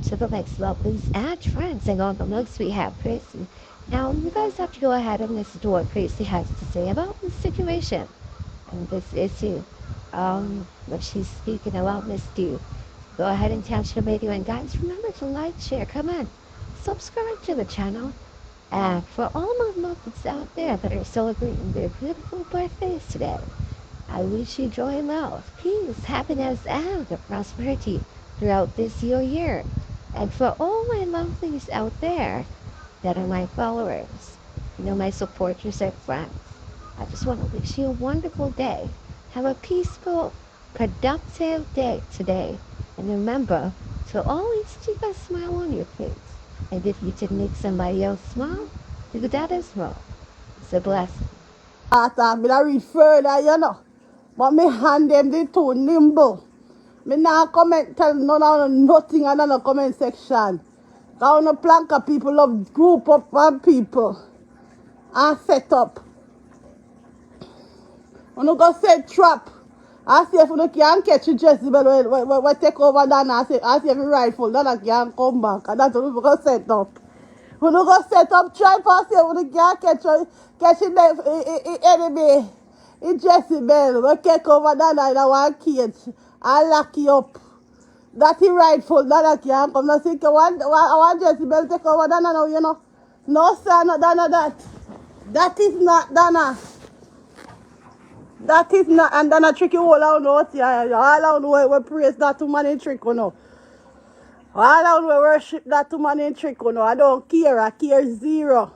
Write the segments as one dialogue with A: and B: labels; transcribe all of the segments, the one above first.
A: to the next lovelies and friends. And on the next we have Gracie. Now you guys have to go ahead and listen to what Gracie has to say about this situation and this issue. What she's speaking about Miss Do. Go ahead and touch the video, and guys, remember to like, share, comment, subscribe to the channel. And for all my muppets out there that are celebrating their beautiful birthdays today, I wish you joy, love, peace, happiness, and prosperity throughout this year. And for all my lovelies out there that are my followers, my supporters and friends, I just want to wish you a wonderful day. Have a peaceful, productive day today. And remember to always keep a smile on your face. And if you can make somebody else smile, do that as well. It's a blessing.
B: I read further, But me hand them the too nimble. Me now comment tell nothing in the comment section. Cause no plank of people love group up and people and set up. When you go set trap, I see if you can catch Jezebel we take over Dana, I see if you rifle, Dana can come back. And that's what we go set up. When you go set up trap, I see if you can catch the enemy. It's Jezebel. We take over Dana in our cage and lock you up. That is rightful. Dana can come. Now see, I want Jezebel take over Dana now, No, sir, not Dana that. That is not Dana. That is not, and Dana trick you all out now. All out we praise that to money trick, All out we worship that to money trick, I don't care. I care zero.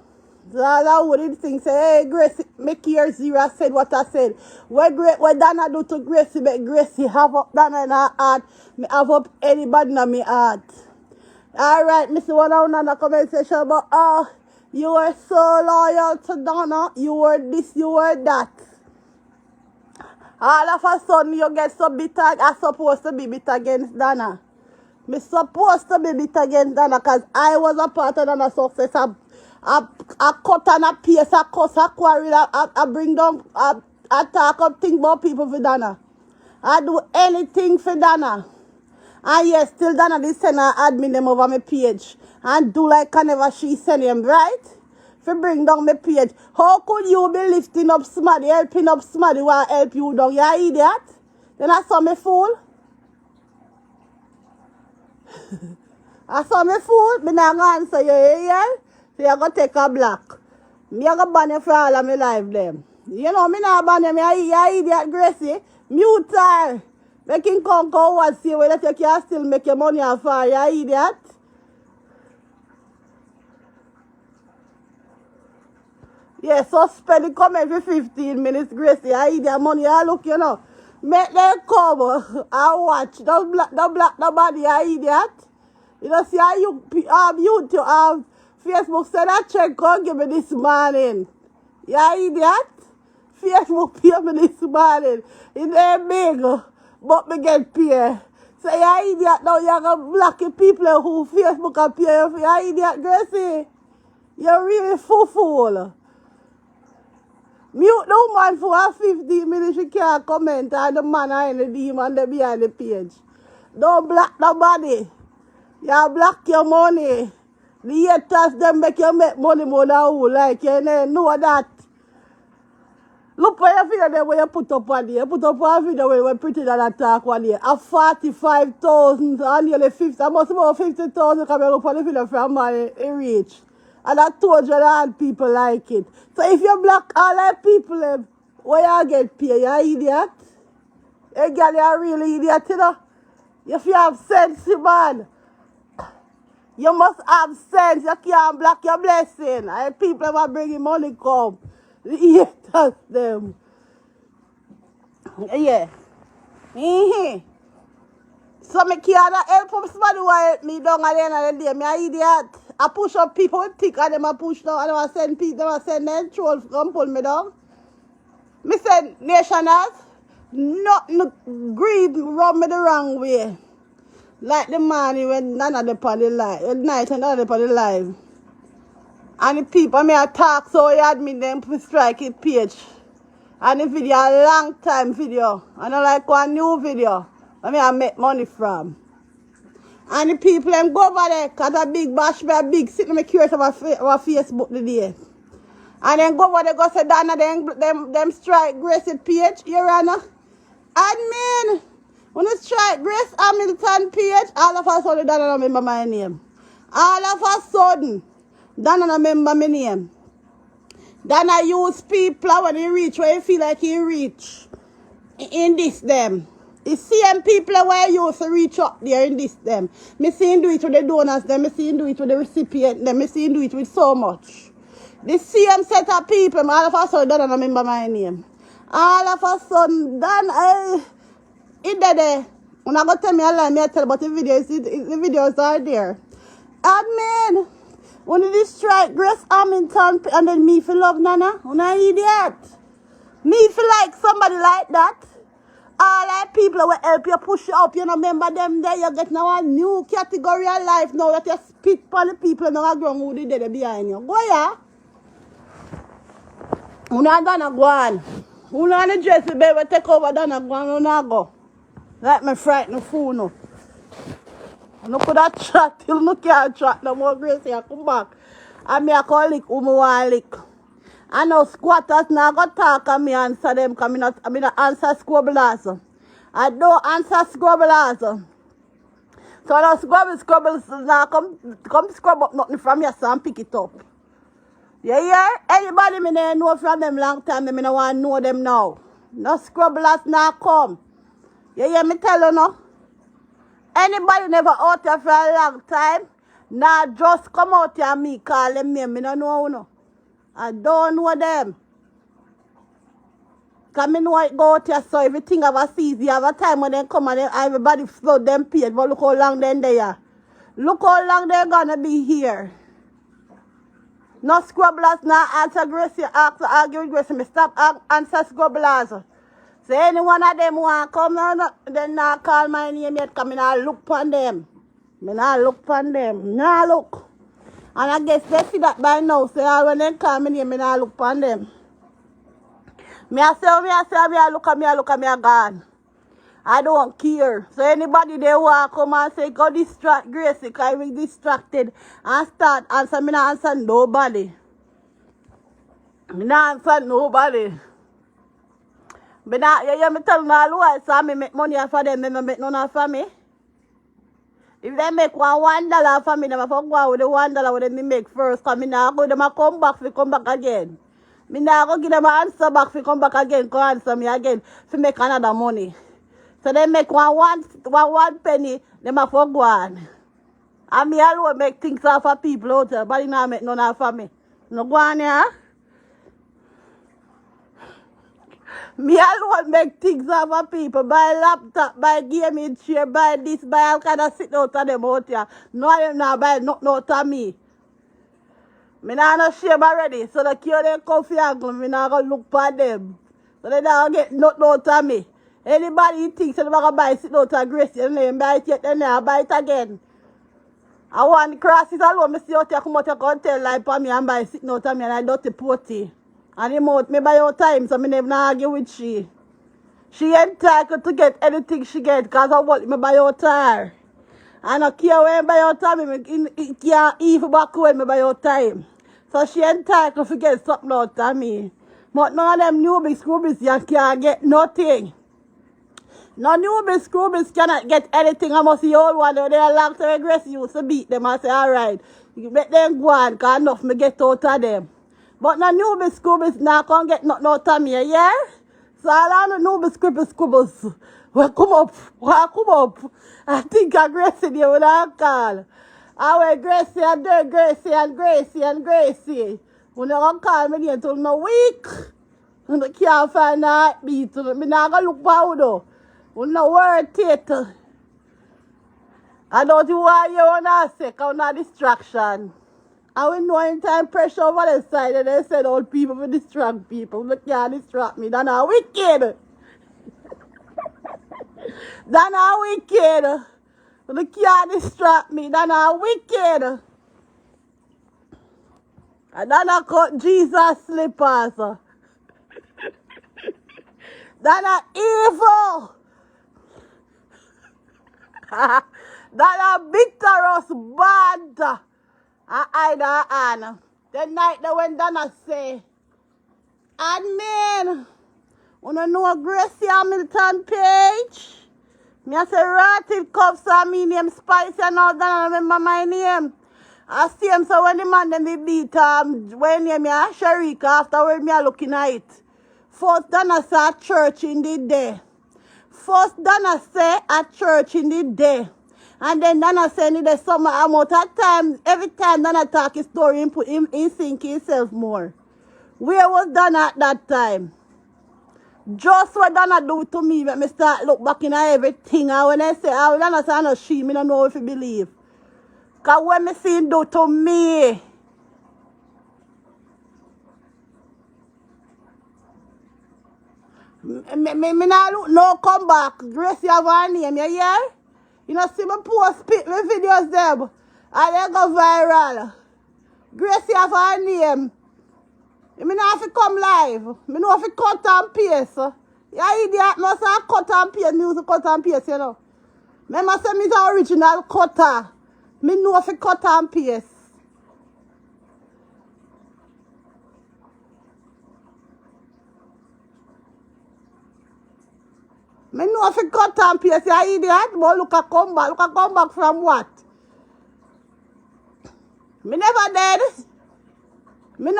B: All I wouldn't think, say, hey, Gracie, make care zero. I said what I said. What Dana do to Gracie, make Gracie have up Dana in her heart. Me have up anybody in my heart. All right, Mr. One on the comment section about, you are so loyal to Dana. You are this, you are that. All of a sudden, you get so bitter. I'm supposed to be bitter against Dana. I'm supposed to be bitter against Dana because I was a part of Dana's success. I cut and I pierce, I cuss, I quarrel, I bring down, I talk up things about people for Dana. I do anything for Dana. And yes, still Dana, they send her admin them over my page. And do like whenever she send them, right? For bring down my page. How could you be lifting up somebody, helping up somebody who will help you down? You idiot? Then I saw me fool. I saw me fool. Me not gonna answer you, yeah? So you're going to take a block. Me are going to ban you for all of my life, them. Me not ban you. You idiot, Gracie. Mute her. Make him come and see whether you can still make your money off her. You idiot. Yeah, suspend the comment for 15 minutes, Gracie. You idiot money. Look, Make them come and watch. Don't block nobody, you idiot. See how you YouTube Facebook said I check go give me this morning. You idiot? Facebook pay me this morning. It ain't big, but me get paid. So you idiot now you're gonna block the people who Facebook can pay you for. You idiot, Gracie. You're really fool. Mute the woman for 15 minutes, she can't comment, and the man and the demon they behind the page. Don't block nobody. You block your money. The haters them make you make money more than who like you know that. Look for your video there where you put up one day. You put up one video where you pretty than attack one day. A 45,000 and nearly 50. I must about 50,000 coming up on the video from money reach. And I told you that people like it. So if you block all the people, where you get paid, you idiot? You girl, you're really idiot, If you have sense, man. You must have sense. You can't block your blessing. And people are bringing money come. The haters them. Yeah. So me can't help somebody who help me down at the end of the day. Me an idiot. I push up people with thick and them I push down. And I send people, I send them trolls come pull me down. Me send nationals. No greed rub me the wrong way. Like the morning when none of the party live, at night and none of the party live. And the people may attack so you admit them to strike it page. And the video a long time video. And I like one new video. I make money from. And the people them go over there, cause a big bash by a big sitting in my curious over Facebook today. And then go over there, go say Donna, them strike Gracie page, Your Honor. Admin, when you strike Grace Hamilton page, all of a sudden Donna don't remember my name. All of a sudden, Donna don't remember my name. Donna use people when he reach, where he feel like he reach. In this them. The same people where you used to reach up there in this them. Me see him do it with the donors them, me see him do it with the recipient them, me see him do it with so much. The same set of people, all of a sudden, don't remember my name. All of a sudden, it there. When I go tell me a lie, I tell about the videos are there. Admin, when you strike Grace Hamilton and then me feel love Nana, when I idiot. Me feel like somebody like that. All that people will help you push you up, you know, remember them there, you get now a new category of life now that you spit for the people now are grown who did there behind you. Go yeah. Una gonna go on. Una the dress the baby take over Donna go on, una go. Like me frightened fool no. No could have chat till no can't chat no more Gracie I come back. And me I call lick who me want lick. I know squatters now go talk and me answer them because I not answer squabblers. I don't answer squabblers. So now squabbles now come scrub up nothing from your son pick it up. Yeah? Anybody me know from them long time, me no want to know them now. No squabblers now come. Yeah, me tell you no. Anybody never out here for a long time, now just come out here and me call them name. Me no know no. I don't know them. Because I know it go out here, so everything have a season. You have a time when they come and everybody flood them paid. But look how long they're there. Look how long they're going to be here. No squabblers now answer Gracie, argue with Gracie. Me stop answer squabblers. So any one of them want to come, then now call my name yet because I not look upon them. I not look upon them. Nah look. And I guess they see that by now. So when they call me name, I not look upon them. I look at me, I gone. I don't care. So anybody they want to come and say, go distract Gracie, because we distracted and start answer, me not answer nobody. Me not answer nobody. Me tell them all why, so me make money for them, me make none for me. If they make $1 for me, they have to go out with the $1 what they make first, because me not go, them come back again. Me not go give them an answer back for come back again, go answer me again, to make another money. So they make one penny, them have to go on. And me alone make things off for people out there, but they not make none for me. No go on here. Me alone make things off for people, buy laptop, buy gaming chair, buy this, buy all kind of sit out of them out here. No of them not buy nothing out of me. Me not no shame already, so the cure they come for angle, me not go look for them. So they don't get nothing out of me. Anybody thinks they're going to buy sit out of Gracie and they buy it yet, then they buy it again. I want the crosses alone, me see out here come out here and tell like for me and buy sitting out of me and I dirty potty. And him out me by out time, so me never argue with she. She entitled to get anything she get because of what me buy out her. I don't care when I buy out time, it can't even back when me buy out time. So she entitled to get something out of me. But none of them newbies, scroobies, you can't get nothing. No newbies, scroobies cannot get anything. I must see old one. They are long time Gracie used to beat them and say, alright, you let them go on because enough me get out of them. But no newbies, scroobies now can't get nothing out of me, yeah? So all the newbies, scribbles, well, come up. I think I Gracie they would have called. I went Gracie and then Gracie. When they don't call me until no week. And I can't find a heartbeat. I not going to look for though. We no worth it. I don't want you on a sick, on a distraction. I will know in time pressure over the side and they said old people will distract people. They can't distract me. That's not wicked. That's not wicked. They can't distract me. That's not wicked. And that's not cut Jesus slippers. That's not evil. That a bitterous bad. Either and. The night that when Donna say, admin, wanna know Gracie Hamilton page? Me I say rotted cups and me name Spice and all that, I remember my name. I see him so when the man them they beat when name me a Sharika afterward me a looking at it. First Donna say a church in the day. First Donna say a church in the day. And then Donna say in the summer amount of time, every time Donna talk his story, him put him in sync himself more. Where was Donna at that time? Just what Donna do to me, make me start look back in everything. And when I say, oh, Donna say, I know she, me don't know if you believe. Because when me see him do to me, me not look no come back. Gracie have her name, you hear? You know, see me post pic, me videos them. And they go viral. Gracie have her name. Me not have to come live. Me know if you cut and paste. You idiot, must have cut and paste. Me use cut and paste, you know. Me must say me the original cutter. Me know if you cut and paste. Me know if you cut and paste, you idiot. But look at come back. Look at come back from what? Me never dead. Me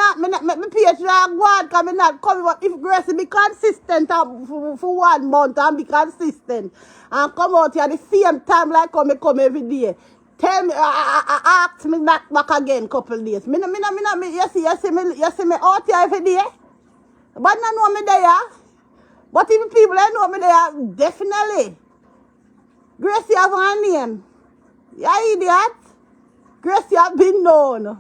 B: page like one, because me not coming up. If Gracie be consistent for 1 month and be consistent and come out here the same time like come every day. Tell me, ask me back again couple days. You see me out here every day. But not know me there. But even people that know me there, definitely. Gracie have her name. You idiot. Gracie have been known.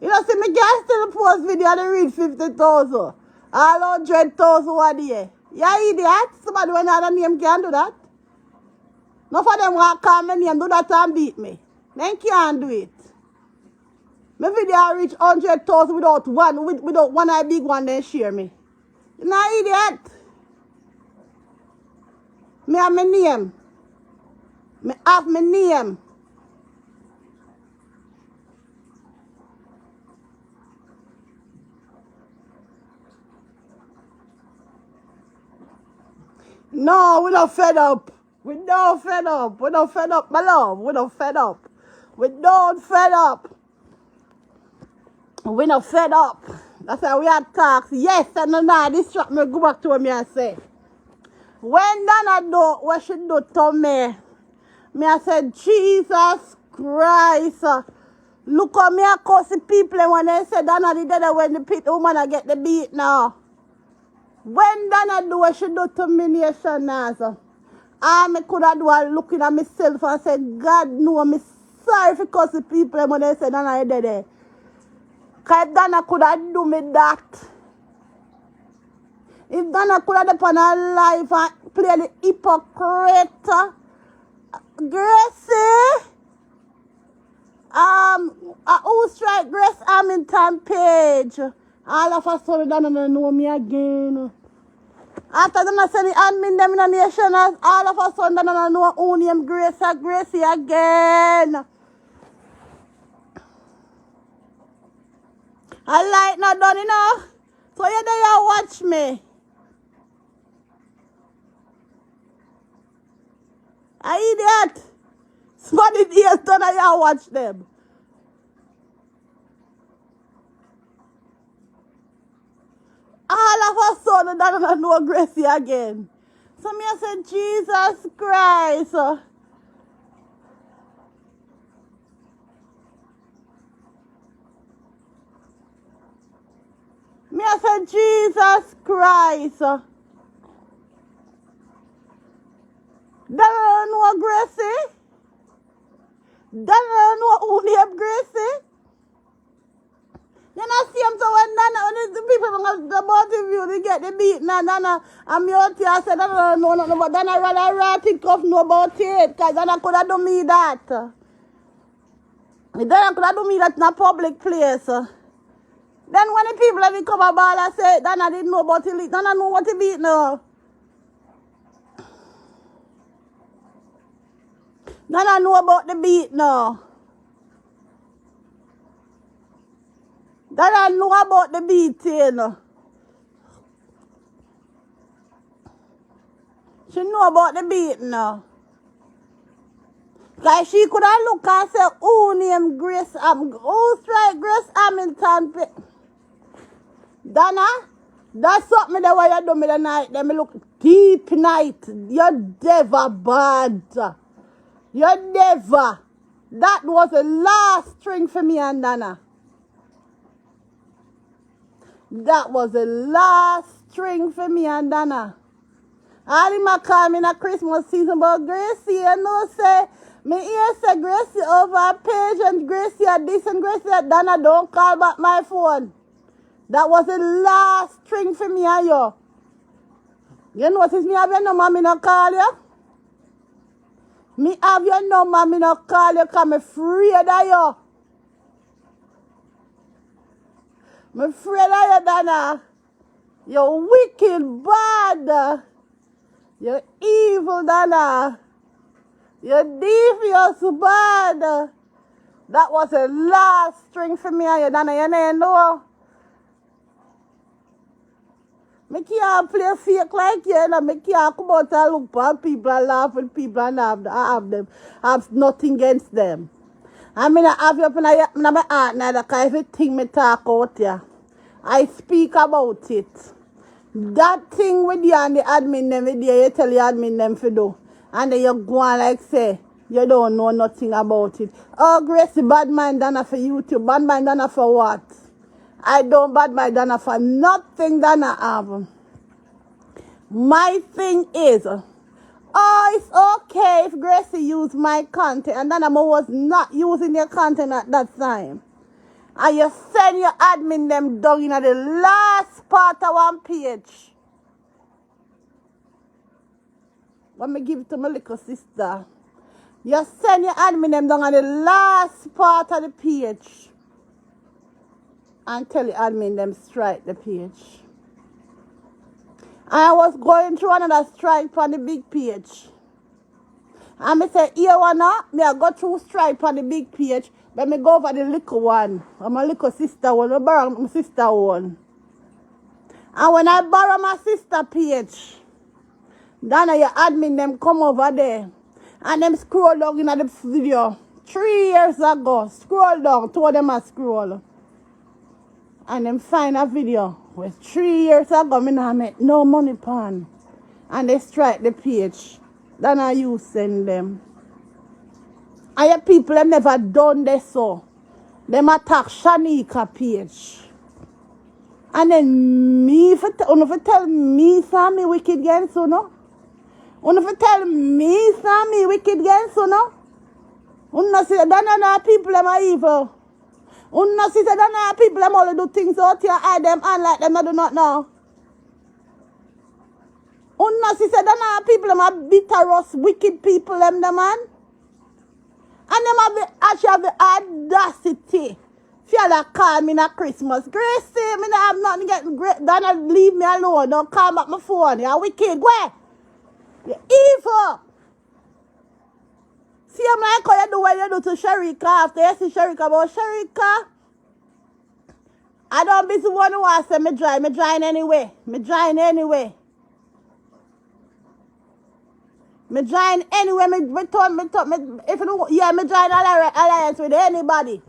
B: You know, see me guys still post video and they read 50,000. All 100,000 one day. You idiot. Somebody when other name can do that. None of them want to call my name, do that and beat me. They can't do it. My video reach 100,000 without one eye big one then share me. You know, idiot. Me have my name. Me have my name. No, we don't fed up. We don't fed up. We don't fed up, my love. We don't fed up. We don't fed up. We not fed up. That's why we had talks. Yes, and now this trap me go back to what me I say. When Donna do what she do to me I said, Jesus Christ. Look how me I curse the people when they say Donna the dead when the pit woman I get the beat now. When Donna do what she do to me nation now. I could have do a looking at myself and say, God no, I'm sorry for curse the people when they say Donna the dead. Because if Donna could have do me that. If Donna could have done her life and play the hypocrite. Gracie. Who strike Grace Hamilton page? All of a sudden, Donna know me again. After Donna said the admin them in the nation, all of a sudden, Donna know who name Gracie again. I like not done enough. So you there you watch me. I idiot. Somebody ears done and you watch them. All of a sudden, I don't know Gracie again. So me I said, Jesus Christ. Me I said, Jesus Christ. Don't know Gracie? Don't know who named Gracie? Then I see him so when the people about the view, they get the beat now, and me out here, I said, I don't know nothing about that. I rather think of know about it, because then I could have done me that. Then I could have done me that in a public place. Then when the people have come about, I say, then I didn't know about it, then I know what it beat now. Donna know about the beat now. Donna know about the beat, you know. She know about the beat now. Like she could have look and say, who named Grace, who strike Grace Hamilton? Donna, that's something that why you do me the night. Let me look deep night. You're never bad. You're never. That was the last string for me and Donna. That was the last string for me and Donna. All him a call me in a Christmas season about Gracie, you know, say, me hear say Gracie over a page and Gracie at this and Gracie at Donna, don't call back my phone. That was the last string for me and you. You notice me have your number, me no call you? Me have your number, me no call you because me afraid of you. Me afraid of you, Donna. You're wicked bad. You're evil, Donna. You're devious bad. That was the last string for me and you, Donna. You know. Me can't play fake like you, you know. Me can't come out and look for people and laugh with people and have nothing against them. I mean, I have you up in my heart now because everything me talk out here, I speak about it. That thing with you and the admin them with you tell the admin them to do. And then you go on like say, you don't know nothing about it. Oh, Gracie, bad mind Donna for YouTube. Bad mind Donna for what? I don't bad mind Donna for nothing Donna have. My thing is, oh, it's okay if Gracie use my content and Donna was not using your content at that time. And you send your admin them down in the last part of one page. Let me give it to my little sister. You send your admin them down on the last part of the page. And tell the admin them strike the page. I was going through another strike on the big page. And I say, here one up, me I go through stripe on the big page, but me go over the little one. And my little sister one, I borrow my sister one. And when I borrow my sister page, Donna, your admin them come over there. And them scroll down in the video. 3 years ago, scroll down, two of them a scroll. And them find a video where 3 years ago, me not make no money pan. And they strike the page. Then I you send them. And your people have never done this so. Them attack Shanika page. And then me, if you tell me some me wicked again, so no? If you tell me some me wicked again, so no? You say that people are evil. You say that people are only do things out here, hide them and like them I do not know. She said that people are bitterous, wicked people, them the man. And them actually have the audacity. Feel like call me at Christmas. Gracie, me not have nothing getting great. Don't leave me alone. Don't call back my phone. You're wicked. Where? You're evil. See, I'm like how you do what you do to Sharika after you see Sharika. But Sharika, I don't be the one who wants to say me dry. Me drying anyway. Me drying anyway. Me join anyway, me if you yeah, me join alliance with anybody.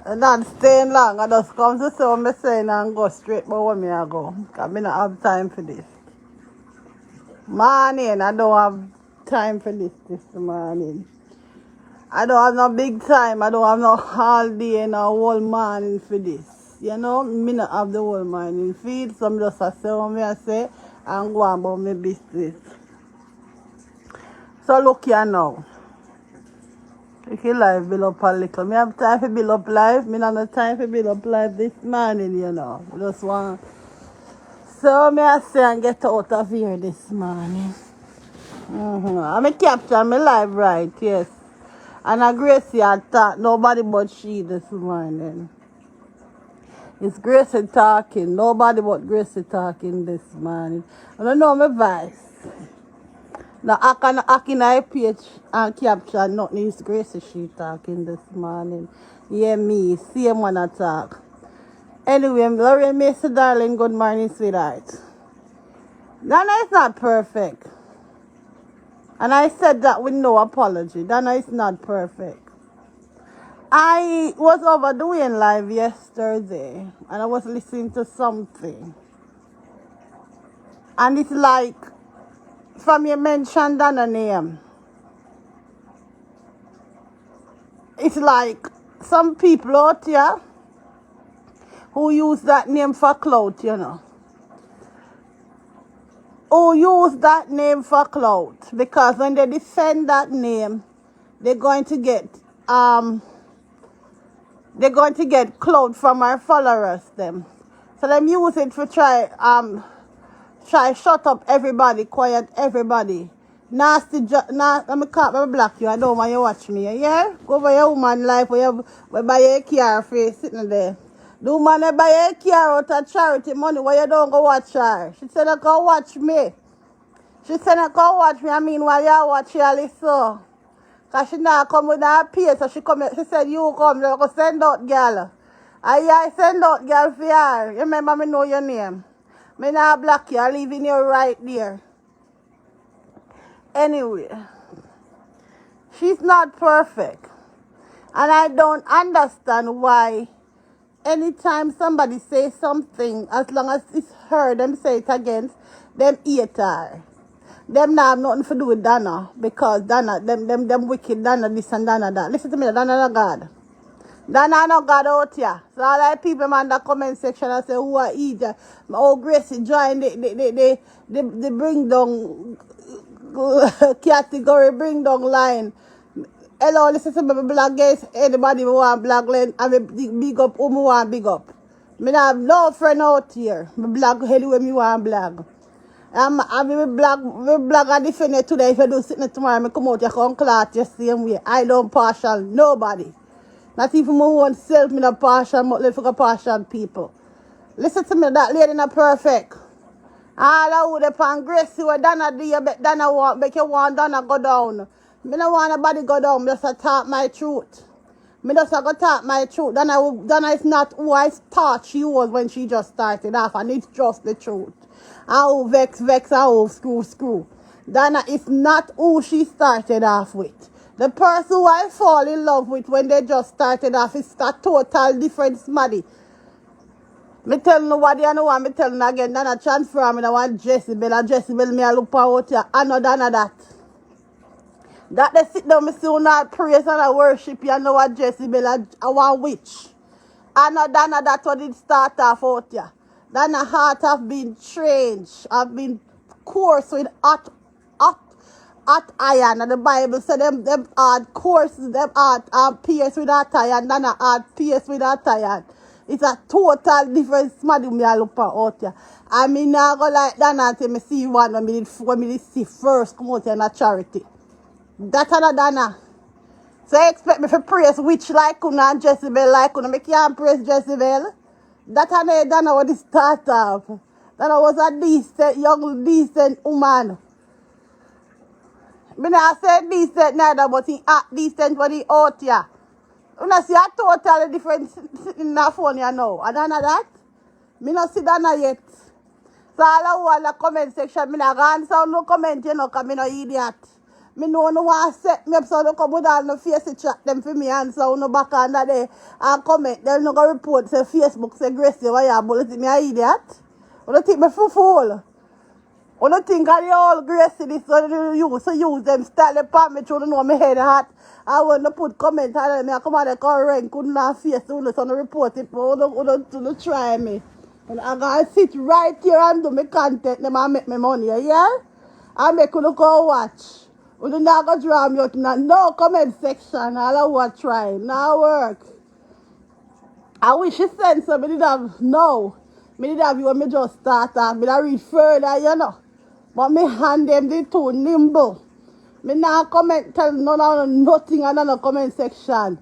B: I'm not staying long. I just come to see what I'm saying and go straight by where me I go. Because I don't have time for this. Morning, I don't have time for this morning. I don't have no big time. I don't have no all day and no whole morning for this. You know, me not have the whole morning feed. So I'm just say what me I say and go on about my business. So look here now. If you live build up a little. Me have time for build up live. Me not have time for build up live this morning, you know. Just want. So me I say and get out of here this morning. I'm a capture my live right, yes. And a Gracie had talk, nobody but she this morning. It's Gracie talking, nobody but Gracie talking this morning. I don't know my voice. Now I can hack in a page and capture nothing. It's Gracie she talking this morning. Yeah, me, same one I talk. Anyway, Laurie Macy darling, good morning, sweetheart. Dana is not perfect. And I said that with no apology. Dana is not perfect. I was overdoing live yesterday and I was listening to something. And it's like, from you mentioned Dana name, it's like some people out here who use that name for clout, you know. Who use that name for clout. Because when they defend that name, they're going to get clout from our followers them. So them use it to try shut up everybody, quiet everybody. Nasty let me block you. I don't want you to watch me. Yeah? Go over your woman life where buy your car face sitting there. The woman that buy a car out of charity money where you don't go watch her. She said, go watch me. She said, go watch me. I mean, while you watch her, so. Because she now come with her pay, so she said, you come, you go send out girl. I send out girl for her. You remember me know your name. Me now block you, I leaving you right there. Anyway, she's not perfect. And I don't understand why anytime somebody says something, as long as it's her, them say it against, them hate her. Them not have nothing to do with Dana, because Dana, them wicked Dana this and Dana that. Listen to me, Dana no God. Dana no God out here. So all like people man in the comment section and say who are eater. Oh Gracie join they bring down category, bring down line. Hello, listen to me, black guys. Anybody who want black line, I will big up who me want big up. Me not have no friend out here. Me black anyway me want black. I will black and defend it today. If you do sitting tomorrow, I come out, you come cloth the same way. I don't partial nobody. Not even my own self, me not partial, but let for partial people. Listen to me, that lady not perfect. All of the pan Gracie, where Dana do you bet Dana want, make you want Dana go down. Me don't want nobody go down, me just talk my truth. Me just go talk my truth. Dana is not who I thought she was when she just started off, and it's just the truth. And who vex, and who screw. Dana is not who she started off with. The person who I fall in love with when they just started off is a total different smaddy. Me tell nobody I know what me tell again. Dana transfer me. I want Jezebel. And Jezebel me I look out here. I know Dana that. That they sit down me still not praise and I worship you. I know what Jezebel. I want witch. I know Dana that what it start off out here. Dana heart have been trained. Have been coarse with hot iron. And the Bible said them hard courses, them hard pierce with hot iron. Dana hard pierce with hot iron. It's a total different smaddy me I look out here. I mean now go like Dana until me see one when me did see first come out here in a charity. That's another Dana. So you expect me to praise witch like una and Jezebel like una. Me can't praise Jezebel. That another Dana was the start off. Dana was a decent, young, decent woman. Me not say decent neither, but he act decent when he out here. Una see a totally different in the phone you know. And Dana that, me not see Dana yet. So all the comment section, me not answer no comment, you know, because me no idiot. Me know no want set me up so no come with all no face chat them for me and so no back under there and comment. They'll no go report say Facebook say Gracie why you bullet me a idiot. What do you think me fool? What do you think of the old Gracie this so use them style the palm me through know me head hot. I want to put comment on me I come out the current couldn't have face so no report it but don't try me. And I'm gonna sit right here and do my content them and make me money, yeah? I make you look go watch. We do not go draw me out in no comment section. All I want try. Now work. I wish you sent some. Me did have no. Me did have you when me just start off. Me did read further, you know. But me hand them the too nimble. Me not comment tell nothing and no comment section.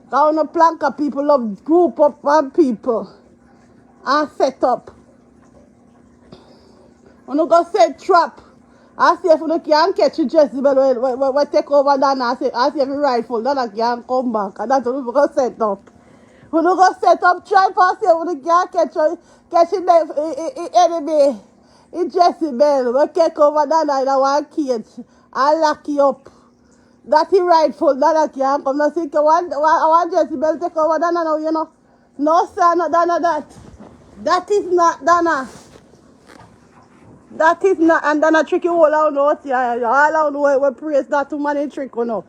B: Cause no plank of people love group up and people. And set up. When you go set trap. I see if you can catch you Jezebel we take over Dana. I see if you rightful Dana can come back. And that's what we go set up. When you go set up try for see if you can catch the enemy. In Jezebel. We take over Dana in one cage. And lock you up. That is rightful Dana can come. Now see I want Jezebel take over Dana now, you know. No sir, not Dana that. That is not Dana. That is not, and then a tricky all out know, yeah. All out know we praise that to money trick, you know.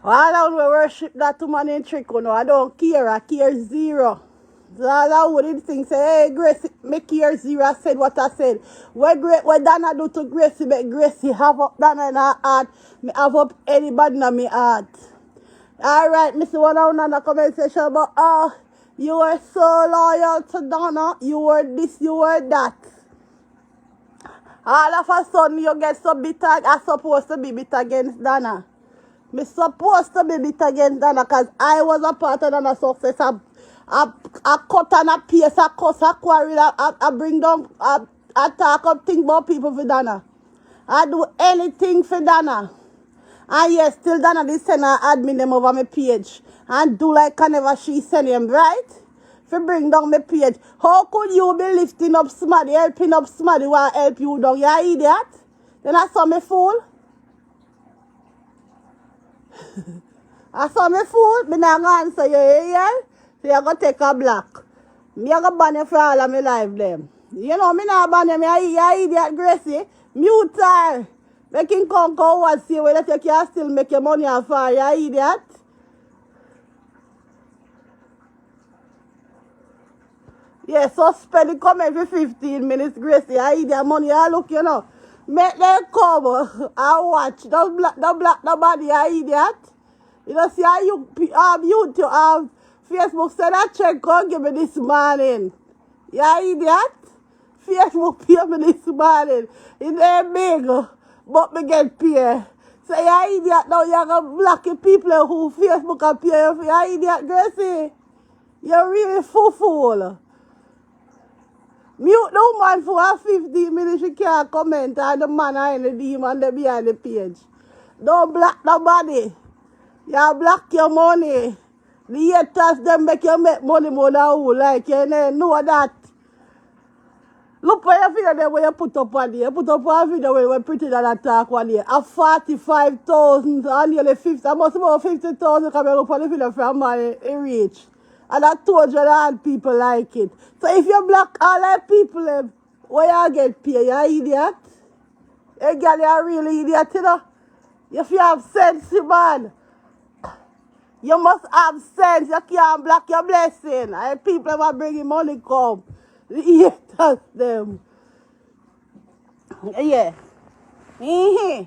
B: All out we worship that to money trick, you know. I don't care, I care zero. So all I would think say, hey, Gracie, me care zero. I said what I said. What Dana do to Gracie, make Gracie have up Dana in her heart. Me have up anybody in my heart. Alright, Mr. One on the comment section about, you are so loyal to Dana. You are this, you are that. All of a sudden you get so bitter. I'm supposed to be bitter against Dana. I'm supposed to be bitter against Dana because I was a part of Dana's success. I cut and a pace, I cuss, I quarrel, I bring down, I talk up things about people for Dana. I do anything for Dana. And yes, still Dana they send her admin them over my page. And do like whenever she send them, right? To bring down my page. How could you be lifting up somebody, helping up somebody who will help you down? You idiot? Then I saw me fool. I saw me fool. Me not gonna answer you, yeah? So you go take a block. Me a go ban you for all of my life them. You know, me not ban you. You idiot, Gracie. Mute her. Make him come and see whether you can still make your money off her. You idiot. Yeah, suspend the comment for 15 minutes, Gracie. I eat their money. I look, you know. Make them come and watch. Don't block nobody. I eat that. You know, see how you YouTube, Facebook said that check can't give me this morning. Yeah, idiot. Facebook pay me this morning. It ain't big, but me get paid. So yeah, idiot. Now you're going to block the people who Facebook can pay you for. Yeah, idiot, Gracie. You're really fool. Mute the woman for 15 minutes, she can't comment on the man and the demon there behind the page. Don't block nobody. You block your money. The haters them make you make money more than who like you know that. Look for your video there where you put up one day. You put up one video where you pretty than attack one day. At 45,000 and nearly 50. I must about 50,000 come here look for the video from man it reach. And I told you that people like it. So if you block all the people, where you get paid, you idiot? You girl, you a really idiot, you know? If you have sense, man, you must have sense. You can't block your blessing. And people ever bringing money come. The haters them. Yeah. Mm-hmm.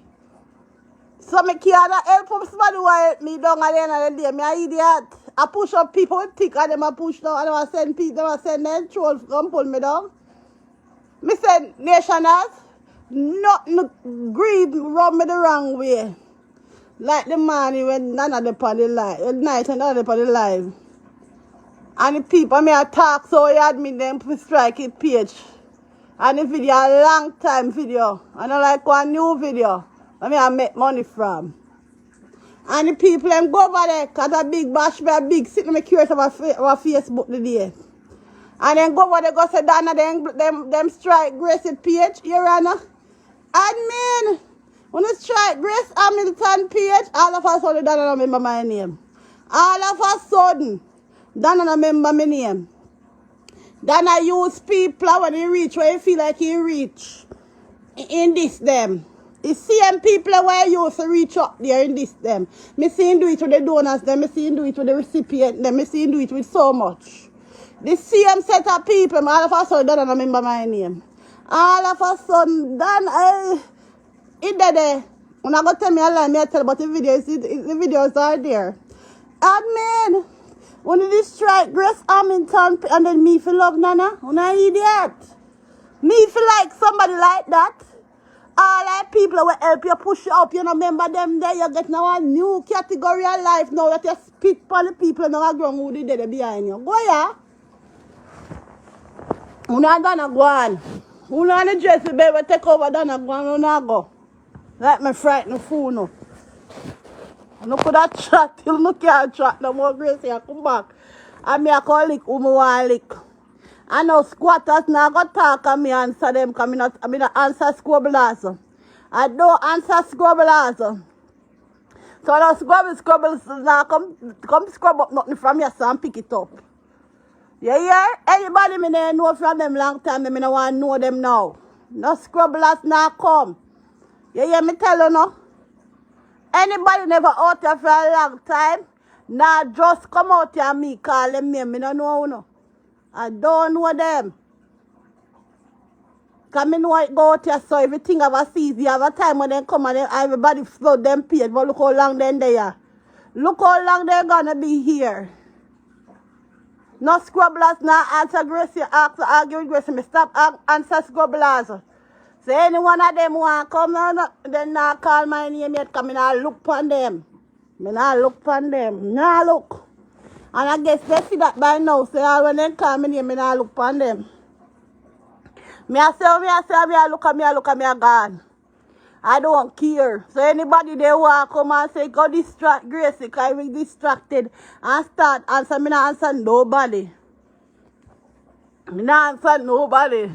B: So me can't help from somebody who help me down at the end of the day. Me an idiot. I push up people with thick and them I push down and I send people, I send them trolls come pull me down. Me send nationals, not greed rub me the wrong way. Like the morning when none of them on the live, at night and none of them on the live. And the people me attack so I admit them to strike it page. And the video a long time video. And I like one new video. I make money from. And the people them go over there, cause a big bash me a big sit in my curious about Facebook today. And then go over there go say Dana them strike Gracie page, Your Honor. Admin, When I strike Grace Hamilton page, all of a sudden, Donna don't remember my name. All of a sudden, Donna don't remember my name. Donna use people when he reach, where he feel like he reach. In this them. The same people where you used to reach up there in this them. Me see him do it with the donors them, me see him do it with the recipient them, me see him do it with so much. The same set of people, all of a sudden, don't remember my name. All of a sudden, it there. When I go tell me a lie, me I tell about the videos are there. Admin, when you strike Grace Hamilton and then me feel love Nana, when I idiot. Me feel like somebody like that. All that people will help you push you up. You know, remember them there. You get now a new category of life now that you spit on the people now ground who did it behind you. Go yeah. Una gonna go on. Una on the dress the baby take over Donna go on. Una go. Like me frightened fool no. No could have chat till no can't chat no more. Gracie I come back. And me I call lick who me want lick. I know squatters now go talk and me answer them because I not answer squabblers. I don't answer squabblers. So those squabbles now come scrub up nothing from your son pick it up. Yeah? Anybody me never know from them long time, me no want to know them now. No squabblers now come. Yeah, me tell you no. Anybody never out here for a long time, now just come out here and me call them name, me no know no. I don't know them. Because I know it go out here, so everything have a season. You have a time when they come and everybody flood them paid. But look how long they're there. Look how long they're going to be here. No squabblers now answer Gracie, argue with Gracie. Me stop answer squabblers. So any one of them want to come, then now call my name yet because I not look upon them. I not look upon them. Nah look. And I guess they see that by now. So when they call me name, I look upon them. I look at me, I gone. I don't care. So anybody they want come and say, go distract Gracie, because I will distracted and start answer. Me not answer nobody. Me not answer nobody.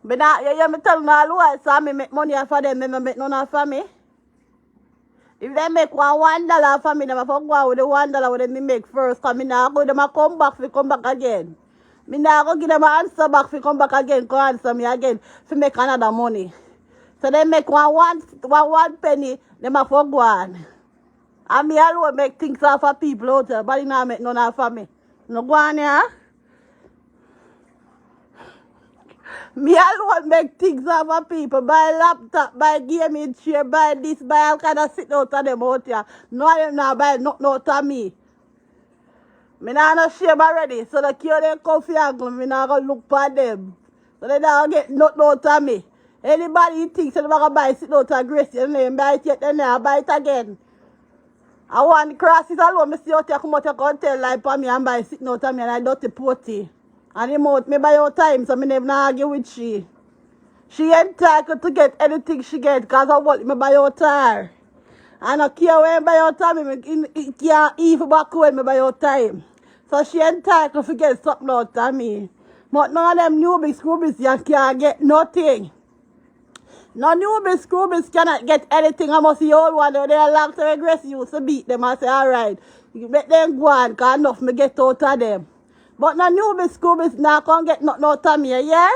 B: Me tell them all why, so me make money for them, me make none for me. If they make $1 for me, they have to go out with the $1 what they make first. Because I now go them come back again. I now go give them an answer back for come back again. Go answer me again to make another money. So they make one penny, they have to go on. And me alone make things off for people out there, but they not make none for me. No go on here. Me alone make things out for people. Buy laptop, buy gaming chair, buy this, buy all kind of sit out of them out here. No of them not buy nothing out of me. Me not no shame already. So the cure they come for angle, me not go look for them. So they don't get nothing out of me. Anybody thinks they're going to buy sit out of Gracie and they buy it yet, then they buy it again. I want the crosses alone, me see out here come out here and tell like for me and buy sitting out of me and I dirty potty. And him out me buy out time, so me never argue with she. She entitled to get anything she get because of what me buy out her. And I care when I buy out time, it can't even back when me buy out time. So she entitled to get something out of me. But none of them newbies, scroobies, you can't get nothing. No newbies, scroobies cannot get anything. I must see old one, they are long to Gracie used to beat them and say, alright, you let them go on, because enough me get out of them. But no newbies, scroobies now can't get nothing out of me, yeah?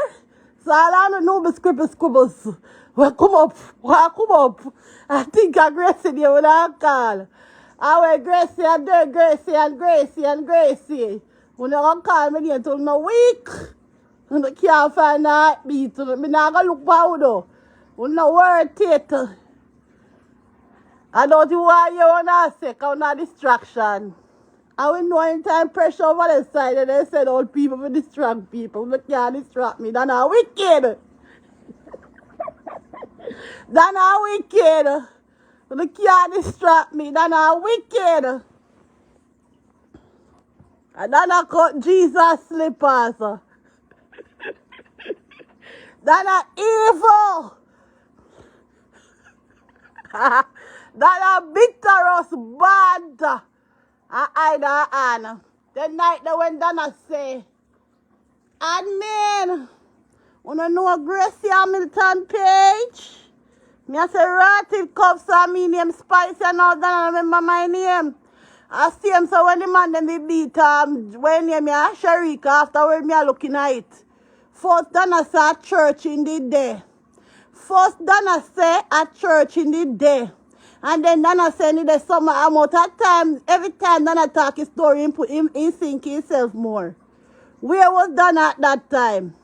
B: So all the newbies, scribbles, well, come up. I think I Gracie there with a call. I went Gracie and then Gracie. When they don't call me until no week. And I can't find a heartbeat. Me not going to look for though. When no word it. I don't know why you want to say, because not distraction. I will know anytime pressure over the side and they said old people will distract people. They can't distract me. That's not wicked. That's not wicked. They can't distract me. That's not wicked. And that's not cut Jesus slippers. That's not evil. That's not bitterous bad. Either and the night that when Donna say, admin, wanna know Gracie Hamilton page? Me I say rotted cups and me name Spicy and all that. I remember my name. I see him so when the man them they beat when me a Sharika afterward me a looking at it. First Donna say a church in the day. First Donna say a church in the day. And then Donna say in the summer amount of time, every time Donna talk his story, he think himself more. Where was Donna at that time?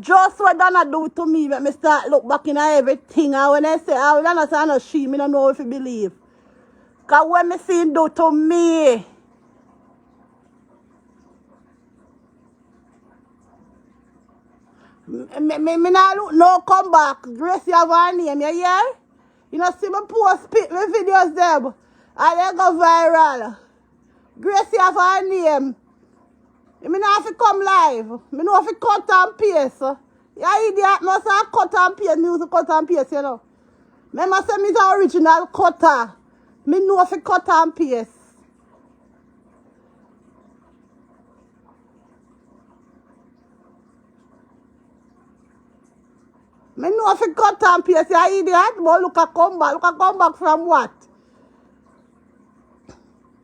B: Just what Donna do to me, make me start look back in everything. And when I say, oh, Donna say, I know she, me don't know if you believe. Because when me see him do to me, me not look no come back. Gracie have her name, you hear? You know, see me post me videos there, and they go viral. Gracie have her name. Me not have to come live. Me know have to cut and paste. You idiot, must have cut and paste, music cut and paste, you know. Me must say me the original cutter. Me know have to cut and paste. Me know have to cut and paste, you idiot. But look a come back. Look a come back from what?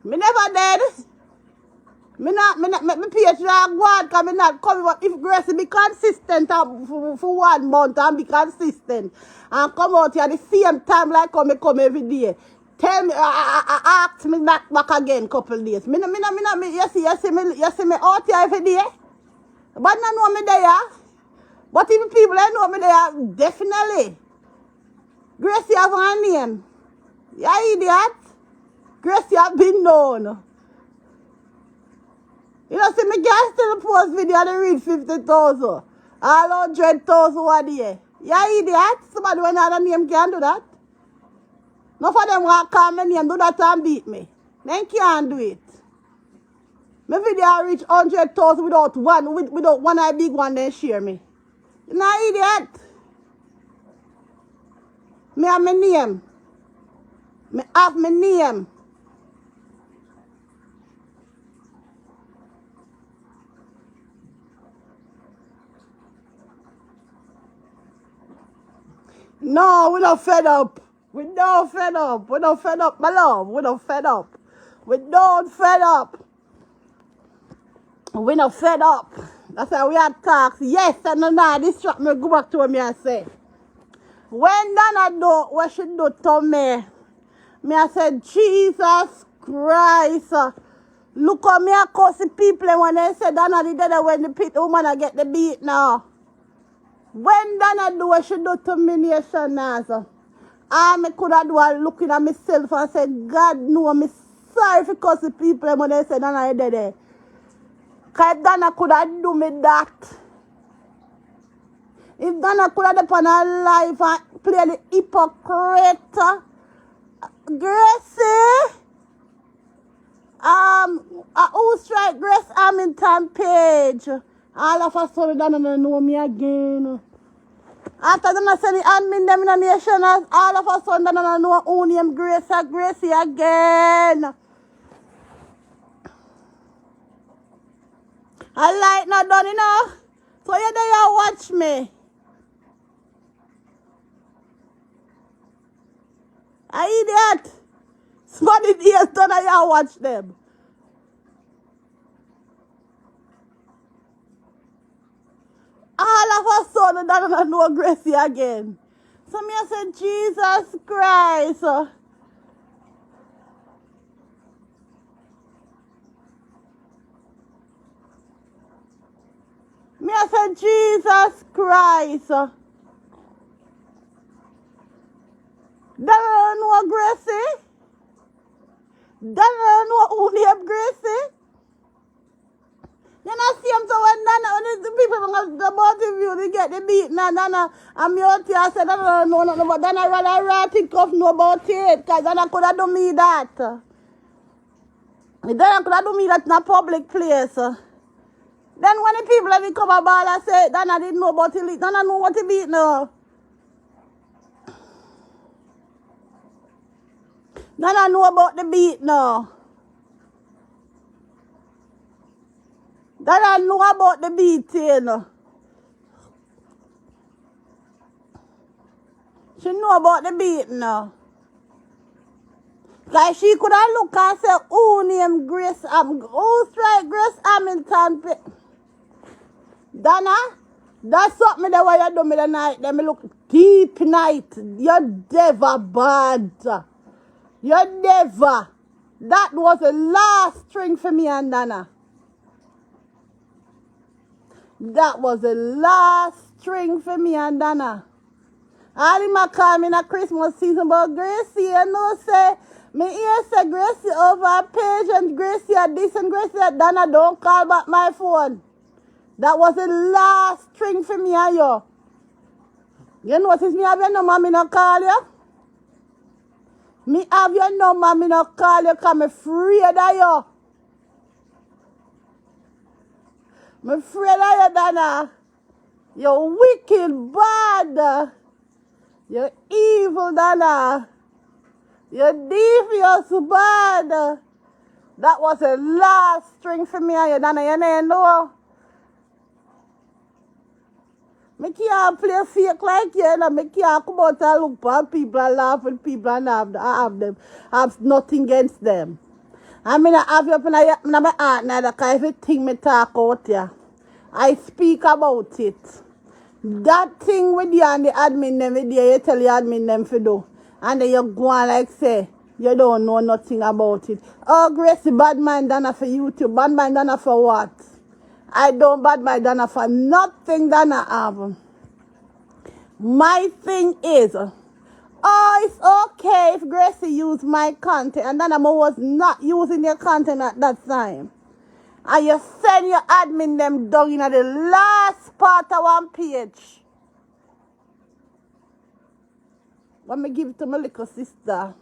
B: Me never dead. Me page not go on because me not coming. But if Gracie be consistent for 1 month and be consistent and come out here the same time like how me come every day, tell me, ask me back again couple days. You see me out here every day. But not know me there. But if people I know me there, definitely. Gracie have her name. You idiot. Gracie have been known. You know, see, me can still post video and read 50,000. All 100,000 one day. You idiot. Somebody when other name can do that. None of them want to call my name, do that and beat me. They can't do it. My video reach 100,000 without one eye big one, then share me. You know, idiot. Me have my name. Me have my name. No, we don't fed up. We don't fed up. We don't fed up, my love. We don't fed up. We don't fed up. We not fed up. That's why we had talks. Yes, and now distract me. Go back to what me I say. When Donna do what she do to me, me I said, Jesus Christ. Look how me I curse the people when they say Donna the dead when the pit woman I get the beat now. When Donna do what she do to me nation now, I could have do a looking at myself and say, God no, I'm sorry for curse the people when they say Donna the dead. Because if Donna could have do me that, if Donna could have done her life and play the hypocrite, Gracie, who strike Grace Hamilton page, all of a sudden Donna know me again. After Donna said the admin them in the nation, all of a sudden Donna know who name Gracie again. I like not done, you know. So you there you watch me. I idiot. Somebody ears done and you watch them. All of a sudden, I don't know Gracie again. So me I said, Jesus Christ. Me I said, Jesus Christ. That don't know Gracie. That don't know who named Gracie. Then I see him so when the people about the view, they get the beat now, and me out here, I said, I don't know nothing about that. I rather write off know about it, because then I could have done me that. Then I could have done me that in a public place. Then when the people let me come about, I say, then I didn't know about it, then I know what it beat now. Then I know about the beat now. Then I know about the beating. She know about the beating now. Like she could have looked and say, who named Grace, who strike Grace Hamilton? Donna, that's something that why you do me the night. Let me look deep night. You're never bad. You're never. That was the last string for me and Donna. That was the last string for me and Donna. All him a call me in a Christmas season about Gracie, you know, say, me hear say Gracie over a page and Gracie at this and Gracie at Donna, don't call back my phone. That was the last string for me and you. You notice me have your number, me not call you? Me have your number, me not call you because I'm afraid of you. I'm afraid of you, Donna. You're wicked, bad. You're evil, Donna. You're devious, bad. That was the last string for me and you, Donna. You know. I can't play fake like you, and I can't come out and look for people and laugh with people and have nothing against them. I mean, I have you up in my heart neither, because everything me talk out here, I speak about it. That thing with you and the admin them with you tell the admin them to do. And then you go on like say, you don't know nothing about it. Oh, Gracie, bad mind Donna for YouTube. Bad mind Donna for what? I don't bad mind Donna for nothing Donna have. My thing is, oh, it's okay if Gracie use my content. And Donna was not using your content at that time. And you send your admin them down in the last part of one page. Let me give it to my little sister.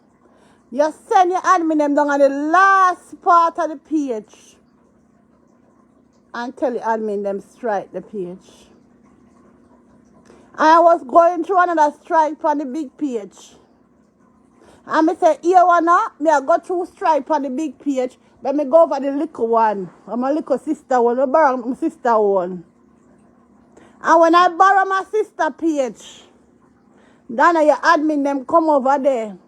B: You send your admin them down on the last part of the page. And tell the admin them strike the page. I was going through another strike on the big page. And I say, here one up, me I go through strike on the big page. But me go over the little one. And my little sister one. I borrow my sister one. And when I borrow my sister page, Donna, your admin them come over there.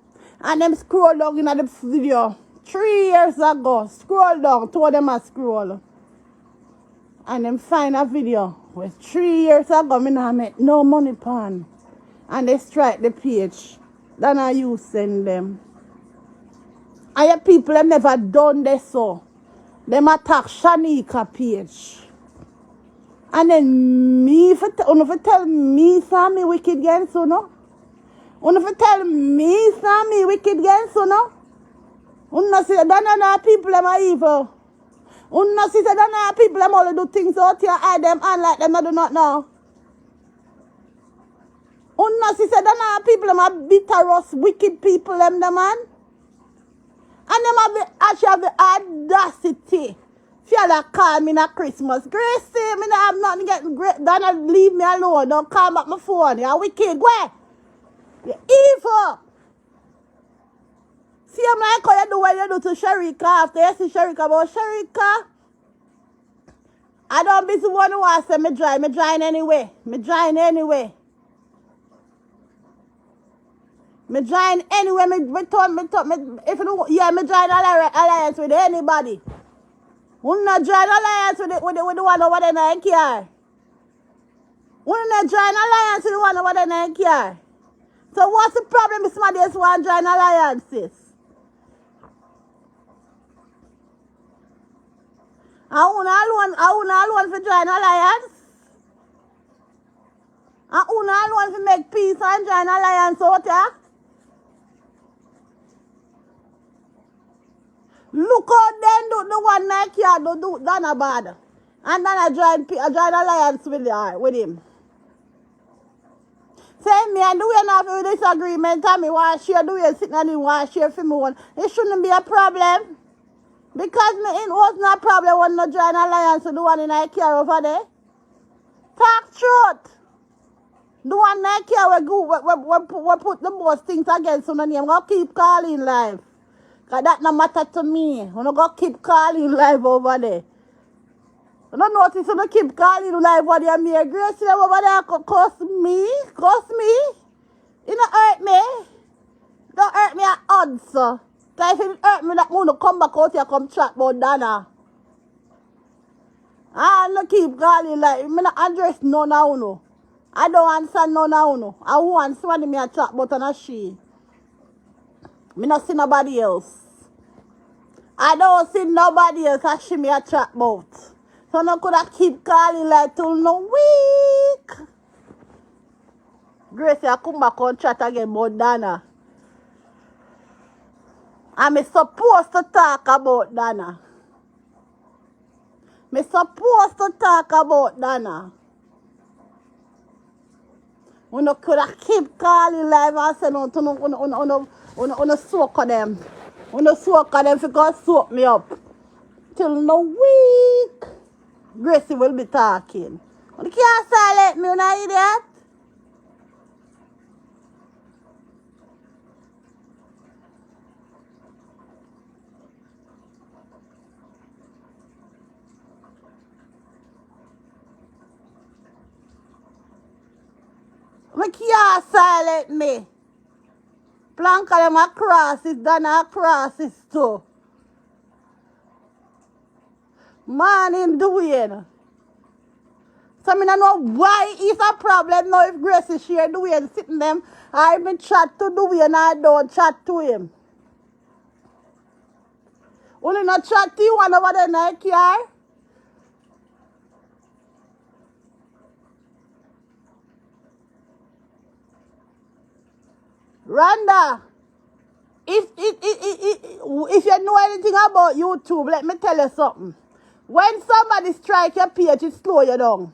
B: And them scroll down in the video. 3 years ago. Scroll down. Two of them are scroll. And them find a video. With 3 years ago, me not make no money pan. And they strike the page. Donna, you send them. And your people have never done this so. Them attack Shanika page. And then me, if you tell me some me wicked again, so no? If you tell me some me wicked again, so no? You say, Donna, people are evil. You see, Donna, people them all do things out here, hide them and like them, I do not know. You see, Donna, people them are bitter, wicked people, them, the man. And them actually have the audacity. If you like call me at Christmas, Gracie, me not have nothing getting great. Donna, leave me alone. Don't call back my phone. You're wicked. Where? You're evil. See, I'm like how you do what you do to Sharika after you see Sharika. But Sharika, I don't be the one who wants to say me dry. Me drying anyway. Me drying anyway. Me join anyway, me if you do, yeah, me join alliance with anybody. We not join alliance with the one over there in care. We not join alliance with the one over there in care. So what's the problem if somebody else want to join alliances? I want to join alliance. I want to make peace and join alliance out there. Look how then do the one like you do Donna bad. And then I join alliance with him. Say me and do you not have a disagreement and me want to share, do you sit and you want to share for me one. It shouldn't be a problem. Because it wasn't a problem when I join alliance with the one in IKEA over there. Talk truth. The one in IKEA we put the most things against on the name. Go keep calling live. Because that no matter to me. I'm going to keep calling live over there. I don't notice you don't keep calling live over there. Me Gracie over there cost me. It don't hurt me. Don't hurt me at odds. Because if it hurt me, that moon come back out here come chat about Dana. I don't keep calling like, I'm not address none of you. I don't answer none of you. I want somebody me a chat about and a she. Me not see nobody else. I don't see nobody else as she me a chat about. So no could I keep calling like till no week. Gracie, I come back on chat again about Dana. I'm supposed to talk about Dana. Me supposed to talk about Dana. We no could I keep calling live and say no to soak of them. No soak of them because soak me up. Till no week. Gracie will be talking. You can't silence me, you know, idiot. You can't silence me. Plank of them across is done across is too. Man him doing. So I don't know why it's a problem now if Gracie share Dwayne sitting them. I even chat to Dwayne and I don't chat to him. Only not chat to you one over there now, care. Rhonda, if you know anything about YouTube, let me tell you something. When somebody strike your page, it slow you down.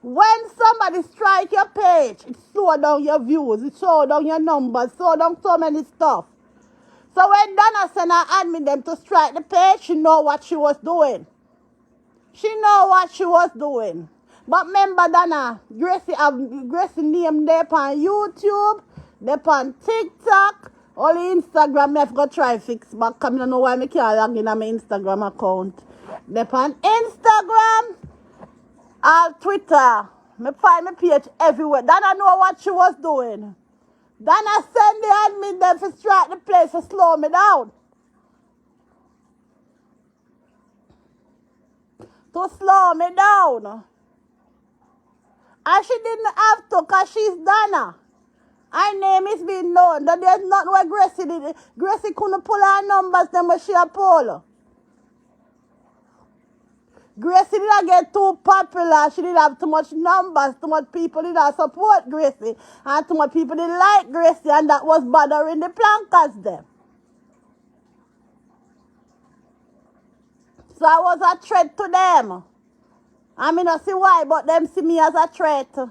B: When somebody strike your page, it slow down your views, it slow down your numbers, slow down so many stuff. So when Dana sent her admin them to strike the page, she know what she was doing. She know what she was doing. But remember, Dana, Gracie name there on YouTube, there on TikTok, only Instagram, I've got to try fix back. I don't know why I can't log in on my Instagram account. There on Instagram, all Twitter. Me find my page everywhere. Dana know what she was doing. Dana send the admin them to strike the place to slow me down. To slow me down. And she didn't have to because she's Dana. Her name is being known. That there's not what Gracie did. Gracie couldn't pull her numbers then but she a pull. Gracie didn't get too popular. She didn't have too much numbers. Too much people didn't support Gracie. And too much people didn't like Gracie. And that was bothering the plankers them. So I was a threat to them. I mean, I see why, but them see me as a threat. So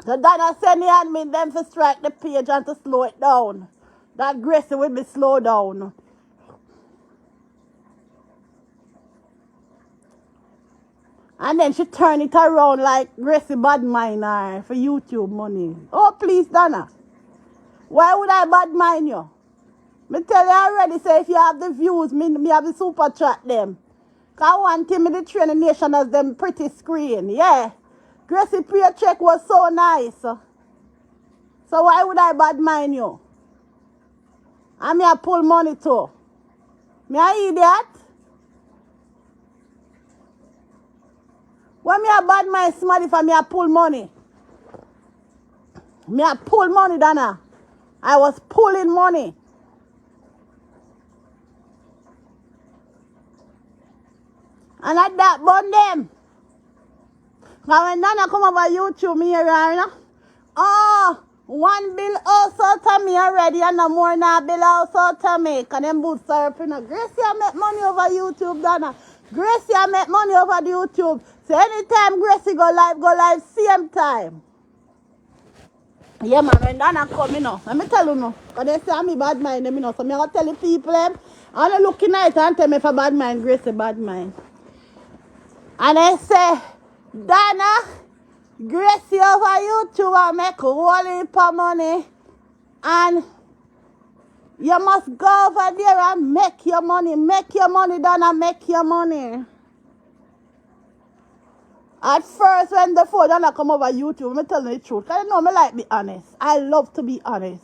B: Dana send the admin them to strike the page and to slow it down. That Gracie will be slowed down. And then she turn it around like Gracie bad mind her for YouTube money. Oh, please, Dana. Why would I bad mind you? Me tell you already, say if you have the views, me have the super chat them. Cause one thing me the training nation as them pretty screen. Yeah. Gracie pre-check was so nice. So why would I bad mind you? And me a pull money too. Me a idiot. When me a bad mind somebody for me a pull money. Me a pull money, Dana. I was pulling money. And at that bun them. Now when Dana come over YouTube, me here, you know, oh, one bill also to me already and no more now bill also to me. Cause them boots are up, you know. Gracie, I make money over YouTube, Dana. Gracie, I make money over the YouTube. So anytime Gracie go live same time. Yeah, man, when Dana come, you know, let me tell you, no. Because they say I'm a bad mind, you know. So I'm going to tell the people, them, and they looking at it and tell me if a bad mind, Gracie bad mind. And they say, Dana, Gracie over YouTube and make a whole heap of money. And you must go over there and make your money. Make your money, Dana, make your money. At first, when the phone done come over YouTube, me tell you the truth. Cause you know me like be honest. I love to be honest.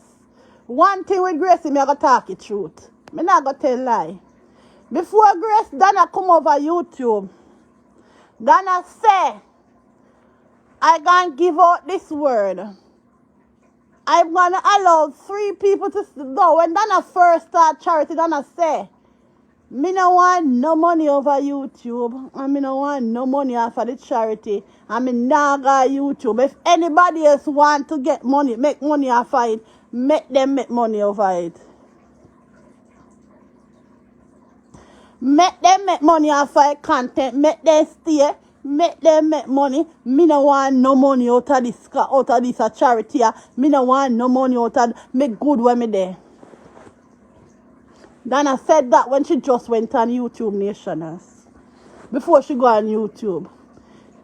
B: One thing with Gracie, me I go talk the truth. Me not go tell lie. Before Grace Donna come over YouTube, Donna say, I gonna give out this word. I'm gonna allow 3 people to go. When Donna first start charity, Donna say, me no want no money over YouTube, and me no want no money off of the charity, and me nah go YouTube. If anybody else want to get money, make money off of it, make them make money over it. Make them make money off of content, make them stay, make them make money. Me no want no money out of this charity. Me no want no money out of make good when me there. Dana said that when she just went on YouTube Nationals. Before she go on YouTube.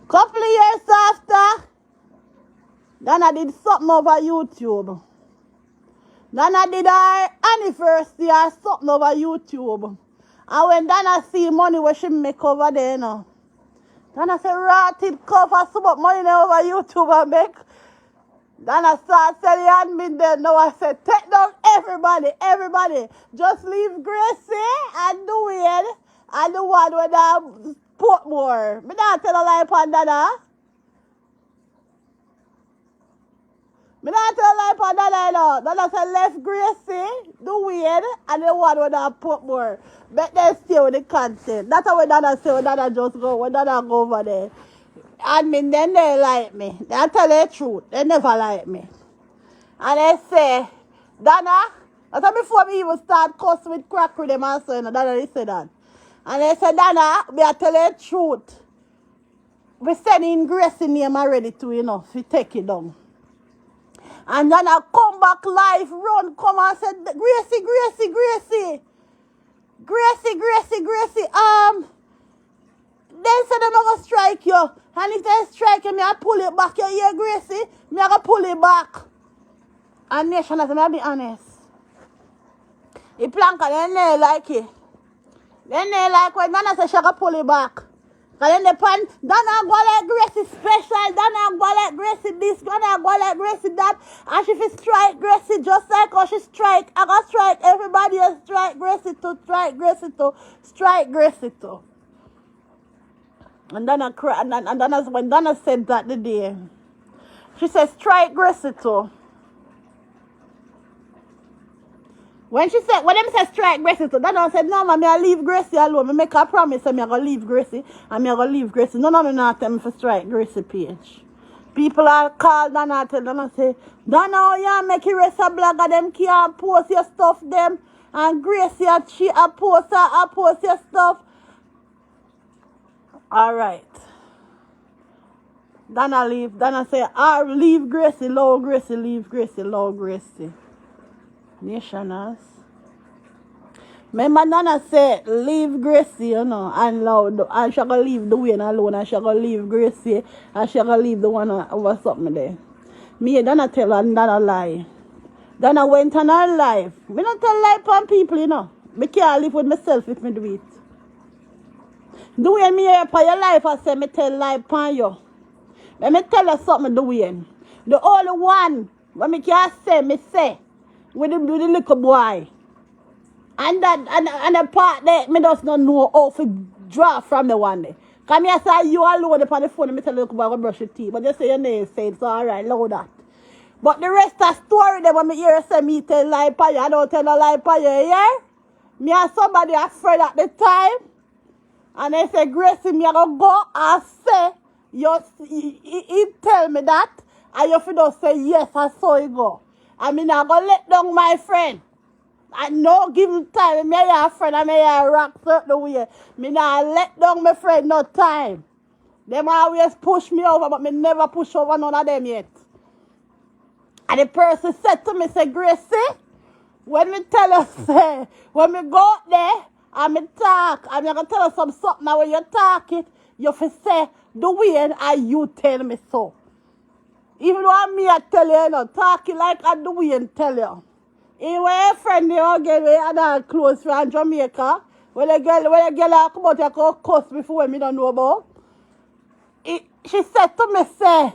B: Couple of years after, Dana did something over YouTube. Dana did her anniversary or something over YouTube. And when Dana see money where she make over there, you know, Dana say, rotted cover some money over YouTube and make. Dana start selling admin there. Now I said, take down everybody. Just leave Gracie and do it. And the one with the put more. Me not tell a lie upon Dana. Me not tell a lie upon Dana, you know. Dana said, left Gracie, do weird, and the one with the put more. But they stay with the content. That's how Dana say when Dana just go, when Dana go over there. Admin, then they like me. They tell the truth. They never like me. And they say, Dana, that's before me even start cussing with crack with them and so, you know, Dana, they say that. And they say, Dana, we are telling the truth. We sending Gracie name already to, you know, if you take it down. And Dana come back live, run, come and say, Gracie. They said they're not going to strike you. And if they strike you, I pull it back. You hear, Gracie? Me I going to pull it back. And Nation, I be honest. The planka, they like it. They like when Dana says she going to pull it back. Because then the pan, Dana go like Gracie special. Dana go like Gracie this. Dana go like Gracie that. And she strike Gracie just like how she strike. I going to strike everybody else. Strike Gracie too. And Dana cried, and Dana, when Dana said that the day, she said, strike Gracie too. When them said strike Gracie too, Dana said, no, man, I leave Gracie alone. I make a promise, I'm going to leave Gracie, and I'm going to leave Gracie. None of them not tell me to strike Gracie page. People are called Dana, tell Dana, say, Dana, how you make your rest of blogger, them can't post your stuff, them, and Gracie, she post your stuff. All right. Dana leave. Dana say, leave Gracie, low Gracie, leave Gracie, low Gracie. Nationals. Remember Dana said, leave Gracie, you know, and loud. And she gonna leave the Wayne alone, and she gonna leave Gracie, and she gonna leave the one over something there. Me, Dana tell her, and Dana lie. Dana went on her life. Me not tell lie upon people, you know. Me can't live with myself if me do it. The way me here for your life, I say, me tell lie upon you. Let me tell you something, the way. The only one, when me can say, me say, with the little boy. And the part that me just don't know how to draw from the one day. Because me say, you alone upon the phone, and me tell the little boy, go brush your teeth. But just say your name, say it's alright, load that. But the rest of the story, then when me hear say me tell lie upon you, I don't tell no lie upon you, yeah? Me and somebody afraid at the time. And they say, Gracie, me going to go and say, he tell me that. And you don't say, yes, I saw you go. I mean, I'm going to let down my friend. I no give him time. Me a friend, I may rock certain way. Me not let down my friend no time. Them always push me over, but me never push over none of them yet. And the person said to me, say, Gracie, when me tell you, say, when me go out there, and me talk, and I'm going to tell you something, now when you talk it, you have to say, the way and you tell me so. Even though me I tell you, know, talk it like I do and tell you. Even when your friend, you get with another close friend from Jamaica, when a girl come out, you go cuss before me don't know about. she said to me, say,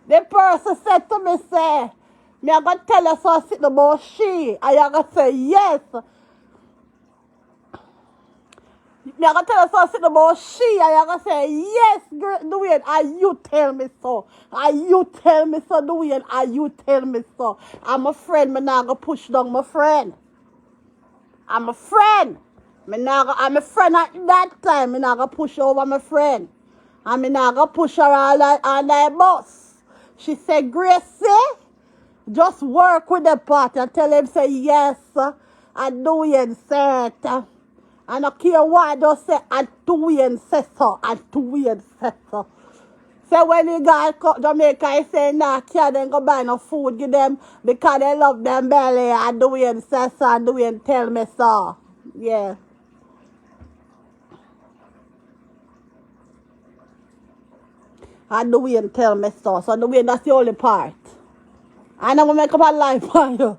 B: the person said to me, say, me I gonna tell her so sit about she. And you gonna say, yes. Me I gonna tell her so sit about she. And you gonna say, yes, Dwayne, and you tell me so. And you tell me so, Dwayne, and you tell me so. I'm a friend, me not gonna push down my friend. I'm a friend. I'm a friend at that time. Me not gonna push over my friend. And me not gonna push her on that bus. She said, Gracie, just work with the party and tell him say yes. And Dwayne said. And I don't care what I just say, and Dwayne said so. And Dwayne said so. So when the guy come Jamaica, he say, nah, can't then go buy no food, give them, because they love them belly. And Dwayne says so, and Dwayne tell me so. Yeah. And Dwayne tell me so. So Dwayne, that's the only part. And I'm going to make up a lie for you.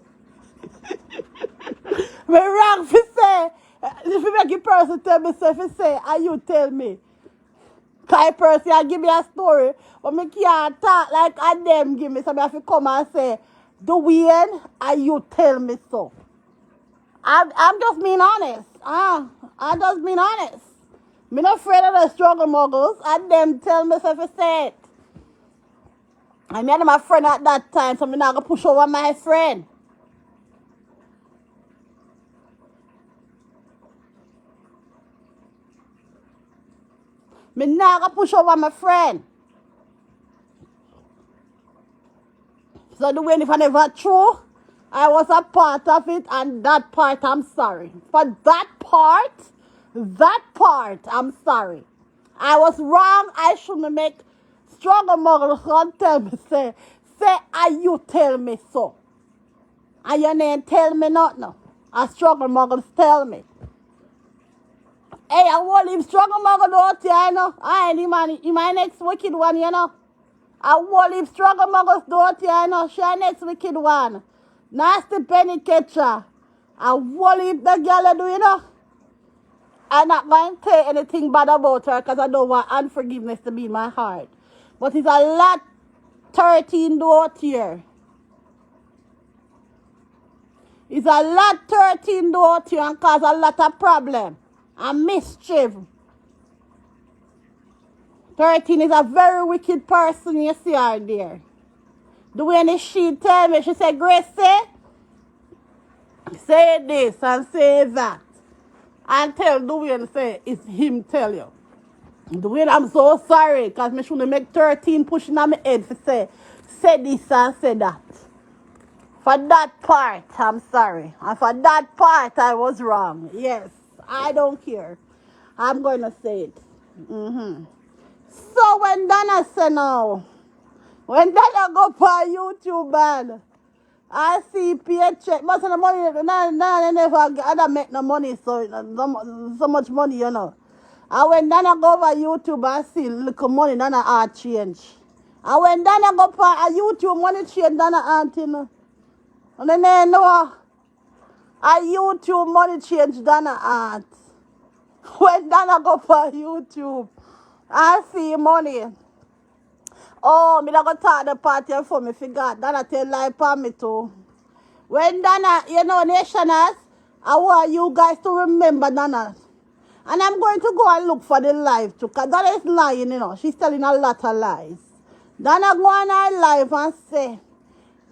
B: Me wrong if say, if you make a person tell me so, if you say, and you tell me. Because a person will give me a story, but me can't talk like a them give me. So I have to come and say, Dwayne, and you tell me so. I'm just being honest. I'm just being honest. Me not afraid of the struggle muggles, and them tell me so if you say it. I made my friend at that time, so I'm not going to push over my friend. Me not going to push over my friend. So the way if I never true, I was a part of it, and that part I'm sorry. For that part, I'm sorry. I was wrong. I shouldn't make struggle muggles come tell me, say, and you tell me so. And your name tell me not no. A struggle muggles tell me. Hey, I won't leave struggle muggle out here, you know. I ain't my next wicked one, you know. I won't leave struggle muggles out here, you know. She next wicked one. Nasty penny catcher. I won't leave the girl do, you know. I'm not going to say anything bad about her because I don't want unforgiveness to be in my heart. But it's a lot 13 out here. It's a lot 13 out here and cause a lot of problem and mischief. 13 is a very wicked person, you see her there. The way she tell me, she said, Gracie, say this and say that. And tell Dwayne, say, it's him tell you. Dwayne, I'm so sorry, because I shouldn't make 13 pushing on my head to say this and say that. For that part, I'm sorry. And for that part, I was wrong. Yes, I don't care. I'm going to say it. So when Donna said no, when Donna go for YouTube and I see paycheck, most of the money, I never make no money, so much money, you know. And when Donna go over YouTube and see little money, Donna heart change. And when Donna go for a YouTube money change, Donna heart, you know. And then they know a YouTube money change Donna heart. When Donna go for YouTube, I see money. Oh, me not go talk the party for me forgot. Donna tell lie for me too. When Donna, you know, nationals, I want you guys to remember Donna. And I'm going to go and look for the live too, because Donna is lying, you know. She's telling a lot of lies. Donna go on her live and say,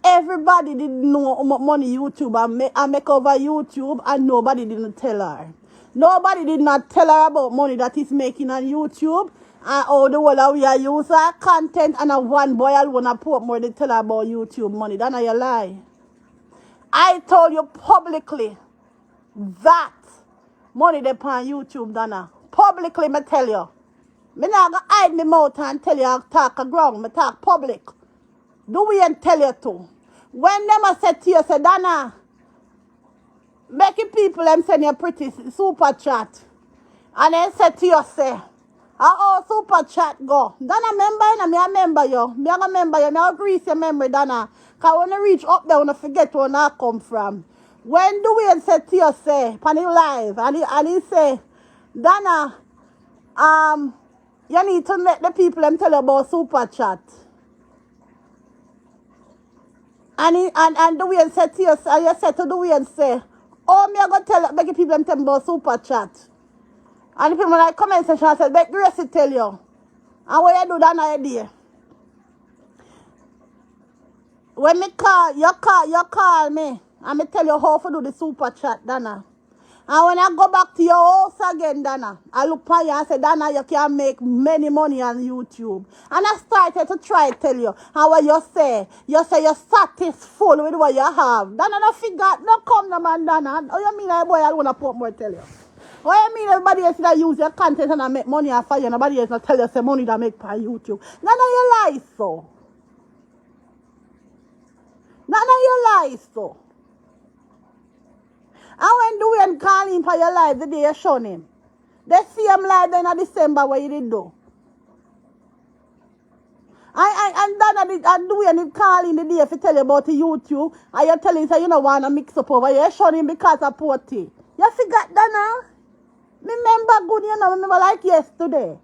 B: everybody didn't know how much money YouTube and make over YouTube, and nobody didn't tell her. Nobody did not tell her about money that is making on YouTube, and all the world we are use her content, and a one boy alone a put more than tell her about YouTube money. That's not a lie. I told you publicly that money they pay on YouTube, Donna. Publicly, me tell you. Me not gonna hide my mouth and tell you I talk a ground. Me talk public. Do we and tell you too? When them a say to you, say, Donna, make it people them send you a pretty super chat. And then say to you, say, oh, super chat go. Donna, remember you? Me I remember you. Me I remember you. Me I grease your memory, Donna. Because when you reach up there, when you forget where I come from. When do we say to you, say, pan you live, and he say, Donna, You need to let the people them tell you about super chat. And the way you say to yourself, you say to the way and say, oh, me I go tell make people them tell me about super chat. And the people like comment section and say, make Gracie tell you. And what you do that idea? When me call, you call me. And me tell you how to do the super chat, Dana. And when I go back to your house again, Dana, I look at you and say, Dana, you can make many money on YouTube. And I started to try to tell you. And what you say you're satisfied with what you have. Dana, no figure, no come, no man, Dana. Oh, you mean, boy, I want to put more tell you. What you mean, everybody else that use your content and I make money off of you, nobody else not tell you say money that make by YouTube. None of you lie, so. None of you lie, so. And when do we call him for your life the day you show him? They see him live in December what you did do. And then do we call him the day if you tell you about the YouTube and you tell him say you don't want to mix up over. You show him because of potty. You forgot that now? Remember good, you know, remember like yesterday.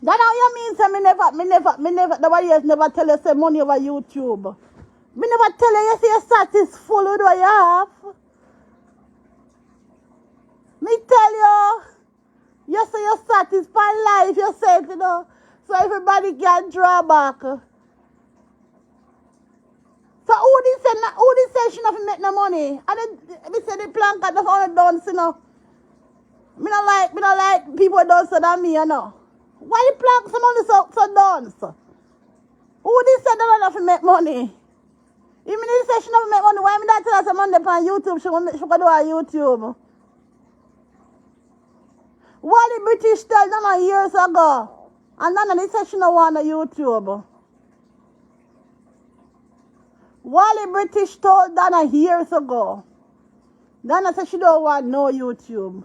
B: That how you mean say me never nobody else never tell you say money over YouTube. Me never tell you say you're satisfied with what you have. Me tell you say you're satisfied life, you say it, you know, so everybody can draw back. So who this say she not make no money? And then me say the plan got the phone done, you know. Me not like people done so than me, you know. Why the plan some money so done? So? Who this say they not make money? Even if she never make money, why me not tell her some money on YouTube? She could do on YouTube. What the British tell Dana years ago, and Dana they said she no want on YouTube. What the British told Dana years ago, Dana said she don't want no YouTube.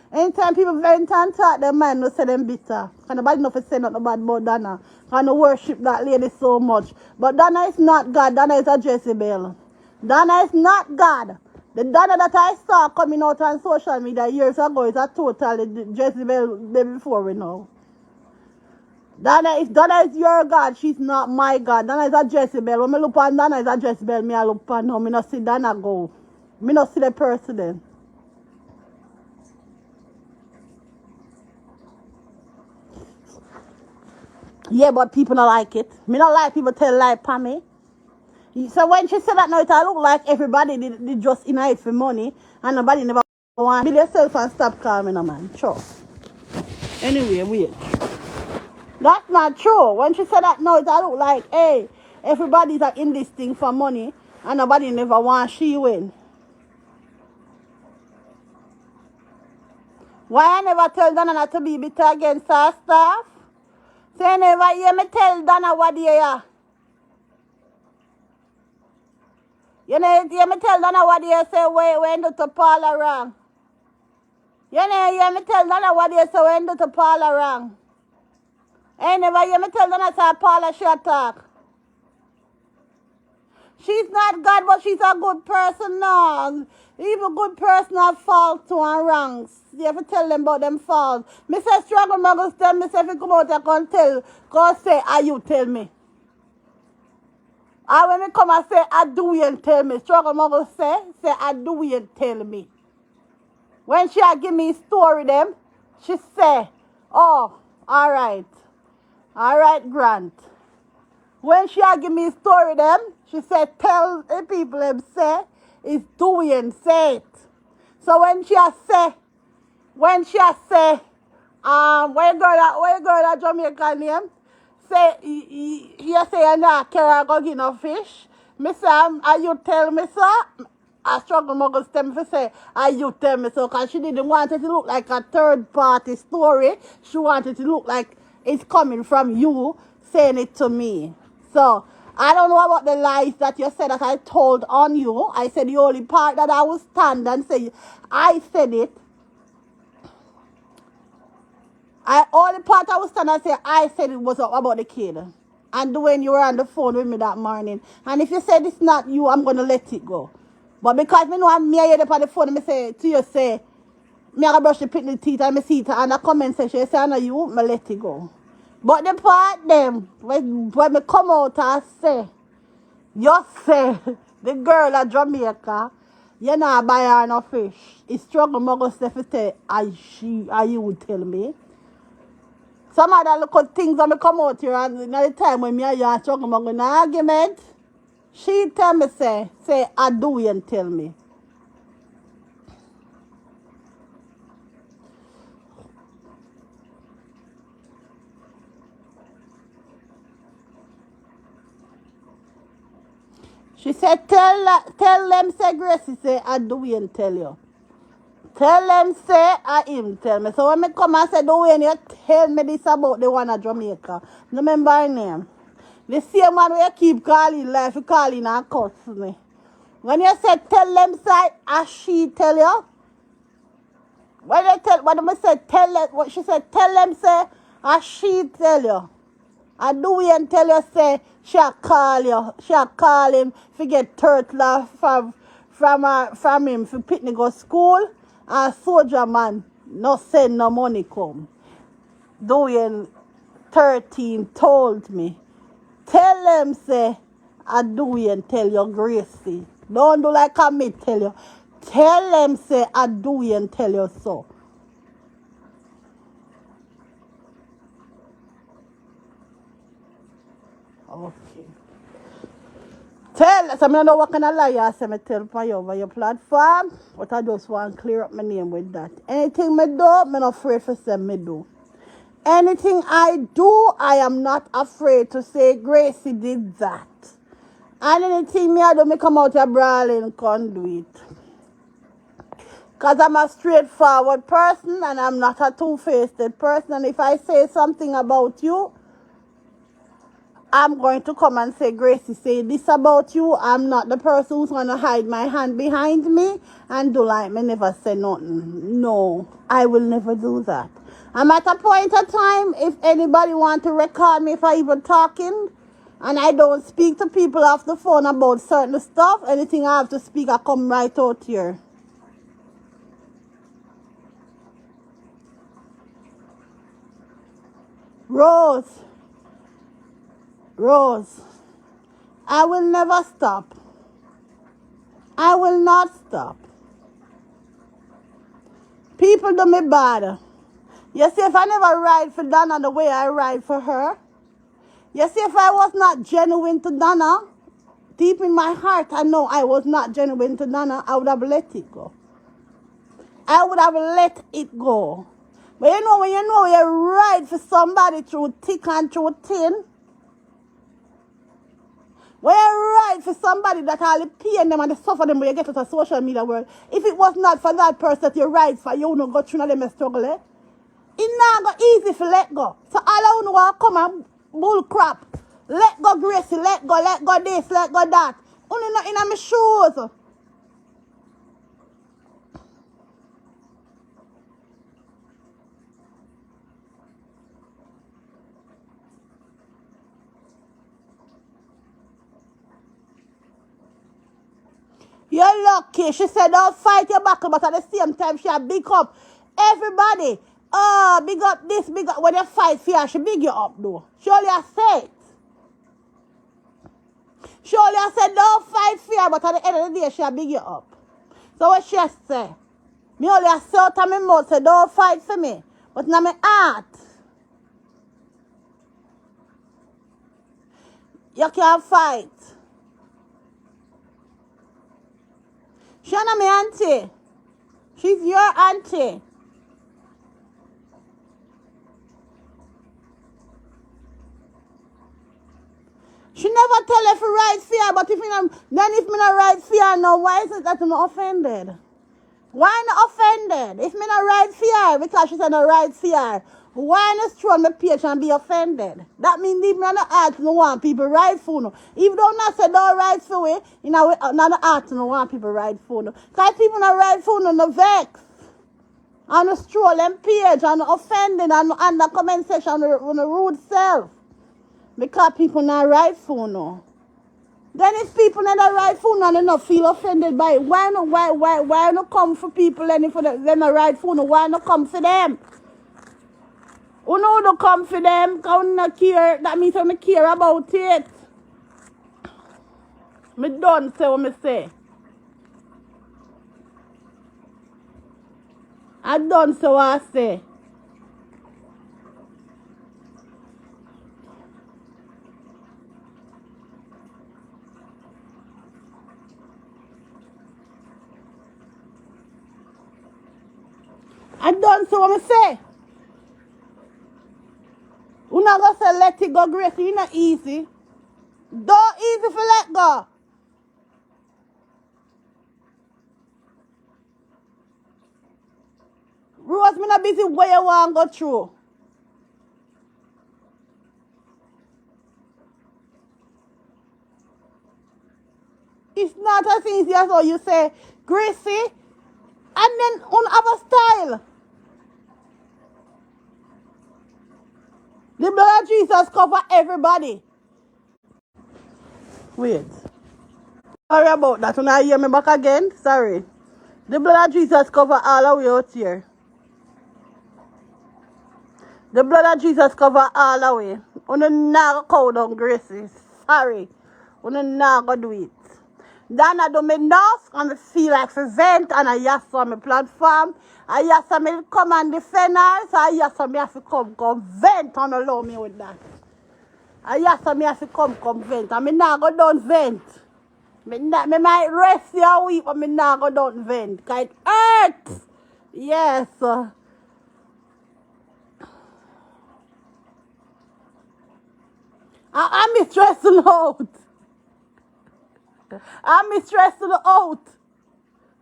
B: Anytime people vent and talk, their mind no say them bitter. Because nobody know if say nothing bad about Dana. Because no worship that lady so much. But Dana is not God. Dana is a Jezebel. Dana is not God. The Dana that I saw coming out on social media years ago is a total Jezebel before we know. Dana is your God. She's not my God. Dana is a Jezebel. When I look on Dana is a Jezebel, me I look on her. Me not see Dana go. Me not see the person then. Yeah, but people don't like it. Me don't like people tell lie for me. So when she said that now, it look like everybody did just in it for money and nobody never want. Be yourself and stop calling me, no man. Sure. Anyway, wait. That's not true. When she said that now, it look like, hey, everybody's in this thing for money and nobody never want she win. Why I never tell Dana not to be bitter against her staff? Say never hear me tell Dana what they are. You know, hear me tell Dana what they say when do to Paula wrong. You know, hear me tell Dana what they say when do to Paula wrong. I never hear me tell Dana say Paula should talk. She's not God, but she's a good person now. Even good person have faults too and wrongs. You have to tell them about them faults. Me say struggle muggles tell me say if you come out I can go say you tell me. And when me come and say I do you tell me. Struggle muggles say I do you tell me. When she give me story them, she say, oh, alright. Alright, Grant. When she give me story them, she said, tell the people them say, it's doing, say it. So when she say, where you go that Jamaican name, say, you say you're not care go get no fish. Me say, you tell me so? I struggle muggles tell me to say, you tell me so, because she didn't want it to look like a third party story. She wanted it to look like it's coming from you saying it to me. So, I don't know about the lies that you said that I told on you. I said the only part that I will stand and say, I said it. Only part I will stand and say, I said it was about the kid. And when you were on the phone with me that morning. And if you said it's not you, I'm going to let it go. But because me know I'm me on the phone, me say to you, say, Me I brush the picnic teeth and me see it and the comment section say I know you, me let it go. But the part them when me come out and say, you say the girl at Jamaica, you not buy her no fish. It's struggle muggle stuff to tell I you would tell me. Some other little things that me come out here and at the time when me and you struggle muggle in an argument, she tell me say I do you and tell me. She said, tell them, say, Gracie, say, I do and tell you. Tell them, say, I him tell me. So when me come and say, do you tell me this about the one at Jamaica. Remember her name. The same one where you keep calling life, you calling and cuss me. When you say, tell them, say, I she tell you. When I say, tell them, what she said, tell them, say, I she tell you. I do and tell you say she'll call him to get turtle from him for picnic go school and soldier man no send no money come. Doing 13 told me. Tell them say I do and tell you Gracie. Don't do like I me tell you. Tell them say I do and tell you so. Okay. Tell us, I don't know what kind of lie I say me tell for you over your platform, but I just want to clear up my name with that. Anything me do, I'm not afraid to say me do. Anything I do, I am not afraid to say Gracie did that. And anything me I do, me come out a brawling conduit. Because I'm a straightforward person and I'm not a two-faced person. And if I say something about you, I'm going to come and say, Gracie, say this about you. I'm not the person who's going to hide my hand behind me and do like me never say nothing. No, I will never do that. I'm at a point of time, if anybody want to record me if I even talking, and I don't speak to people off the phone about certain stuff, anything I have to speak, I come right out here. Rose, I will never stop. I will not stop. People do me bad. You see, if I never ride for Donna the way I ride for her, you see, if I was not genuine to Donna, deep in my heart, I know I was not genuine to Donna, I would have let it go. I would have let it go. But you know, when you ride for somebody through thick and through thin, when you ride for somebody that all the pain them and the suffer them when you get out of social media world, if it was not for that person that you ride for, you don't go through none of them struggle, eh? It's not go easy to let go. So all I want to come and bull crap. Let go Gracie, let go this, let go that. Only not in my shoes. You're lucky. She said don't fight your battle, but at the same time she big up everybody. Oh, big up this, big up. When you fight for her, she big you up though. She only has said it. She only has said don't fight for her, but at the end of the day, she big you up. So what she say? Me only has said out of my mouth, say don't fight for me. But now my heart, you can't fight. She's not my auntie. She's your auntie. She never tell her if you ride fear, but if me not ride fear now, why is it that I'm offended? Why not offended? If me not ride fear, because she said not ride fear, why not stroll my page and be offended? That means if me not ask no want people ride for no. If don't not say don't ride for we, you know, not ask no want people ride for no. Because people not ride for no vex. And no stroll them page and offended and the comment section on the rude self. Because people not ride for no. Then if people in the right phone and they not feel offended by it, why not come for people and if them the right phone, why not come for them? You know don't come for them, because you not care, that means you don't care about it. Me done say what me say. I done say what I say. I done say what me say. You not gonna say let it go, Gracie. You not easy. Don't easy for let go. Rose, me not busy where you want to go through. It's not as easy as how you say, Gracie, and then on our style. The blood of Jesus cover everybody. Wait. Sorry about that. When I hear me back again, sorry. The blood of Jesus cover all the way out here. The blood of Jesus cover all the way. Una not go down, Gracie. Sorry. Una not go do it. Then I do me enough and I feel like a vent and I yes on my platform. I yes on me come and defend us. I yes on me have to come vent and allow me with that. I yes on me have to come vent. And me not go down vent. Me might rest your week but me not go down vent. Cause it hurts. Yes. I'm stressing out. I'm stressing out.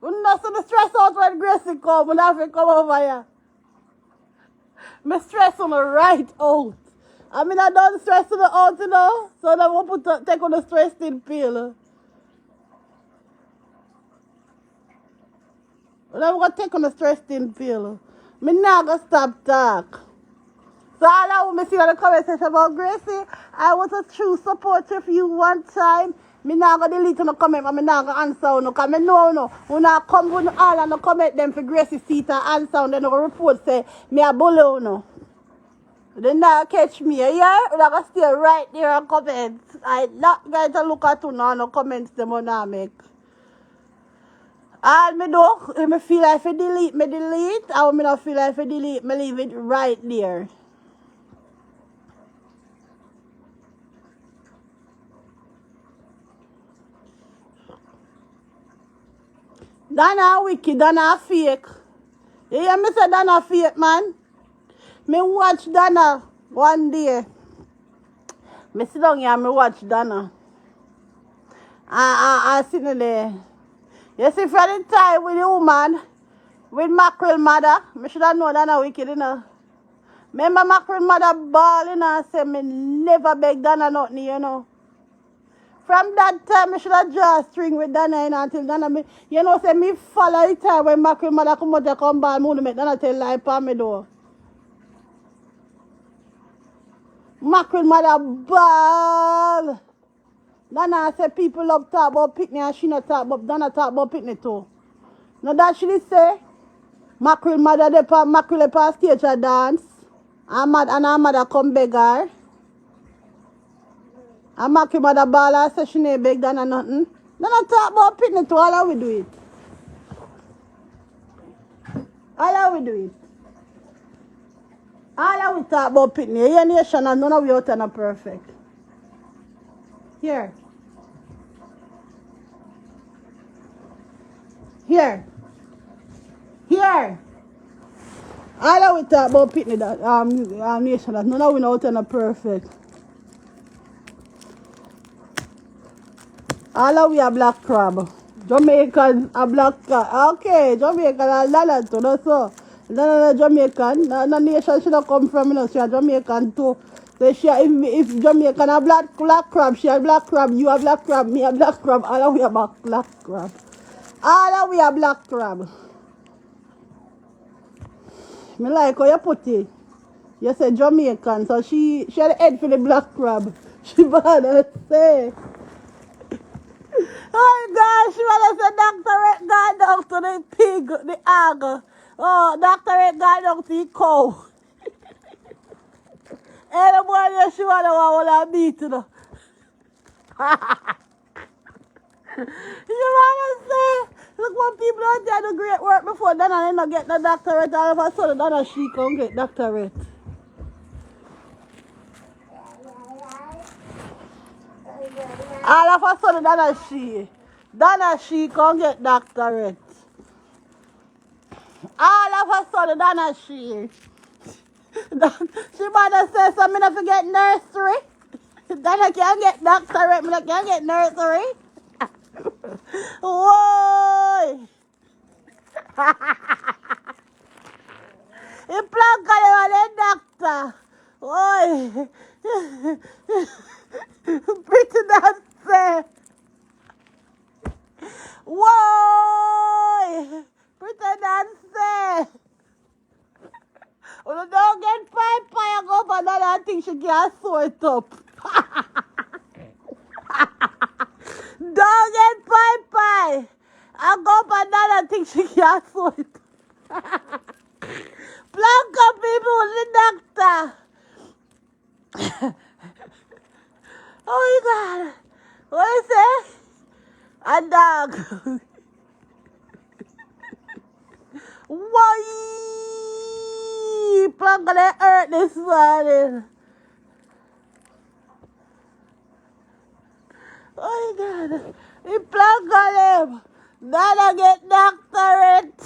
B: You know, so the stress out when Gracie come. When I have to come over here. Me stress on the right out. I mean, I don't stress on the out, you know. So I won't take on the stress in pill. But I'm going to take on the stress in pill. Me not going to stop talk. So all I want me see on the comment section about Gracie, I was a true supporter for you one time. Me not going to delete on the comment, but me not going to answer on because me know no. When I come with all and the comment them for Gracie seat and answer and then the report say, me a bully no. They not catch me, yeah? You're going to stay right there and comment. I'm not going to look at you now and the comments them on I make. All me do, if me feel like I delete, me delete. Or me not feel like I delete, me leave it right there. Dana wicked, Dana fake. You hear me say Dana fake, man? Me watch Dana one day. Me sit down here and me watch Dana. I sitting there. You see, for the time with the woman, with Mackerel mother, me should have known Dana wicked, you know. Remember Mackerel mother bawling and say, me never beg Dana nothing, you know. From that time, I should have draw a string with Dana until Dana, me, you know, say me follow the time when Mackerel mother come out and come back, me make Dana tell lie upon me door. Mackerel mother ball. Dana say people love talk about picnic and she not talk about, Dana talk about picnic too. Now that she say, Mackerel mother, Mackerel on stage a dance, and her mother come beg her. And Mackerel mother ball her say she ain't beg Dana nothing. Dana talk about picnic too, all how we do it. All how we do it. All how we talk about picnic. Your nation and none of you out and perfect. Here. Here. Here. All how we talk about picnic that nation that none of we out and perfect. All of we are black crab. Jamaican a black crab. Okay, Jamaican a land too, no so. No, Jamaican. No nation should have come from, you know, she a Jamaican too. So she if Jamaican a black crab, she a black crab, you a black crab, me a black crab, all of we are black crab. All of we are black crab. Me like how you put it. You say Jamaican, so she had the head for the black crab. She bad, I say. Oh gosh, she wanna say doctorate got down to the pig, the hog. Oh, doctorate got down to the cow. And the boy she wanna beat you know. You wanna say, look what people out there do great work before then and they not get the doctorate all of a sudden then she can get doctorate. All of a sudden then she can get doctorate. All of a sudden then she. She might have said something to forget nursery. Then I can't get doctorate, I can't get nursery. Whoa! You plug on the doctor. Whoa! Pretty dance. Whoa! Pretty dance. When you don't get pipe, I go up another thing she can't sew it up. Don't get pipe, I go up another thing she can't sew it up. Plug up people with the doctor. Oh my God. What is it? A dog. Why? Plug gonna hurt this morning. Oh my God. He plug on him. Then I get doctorate.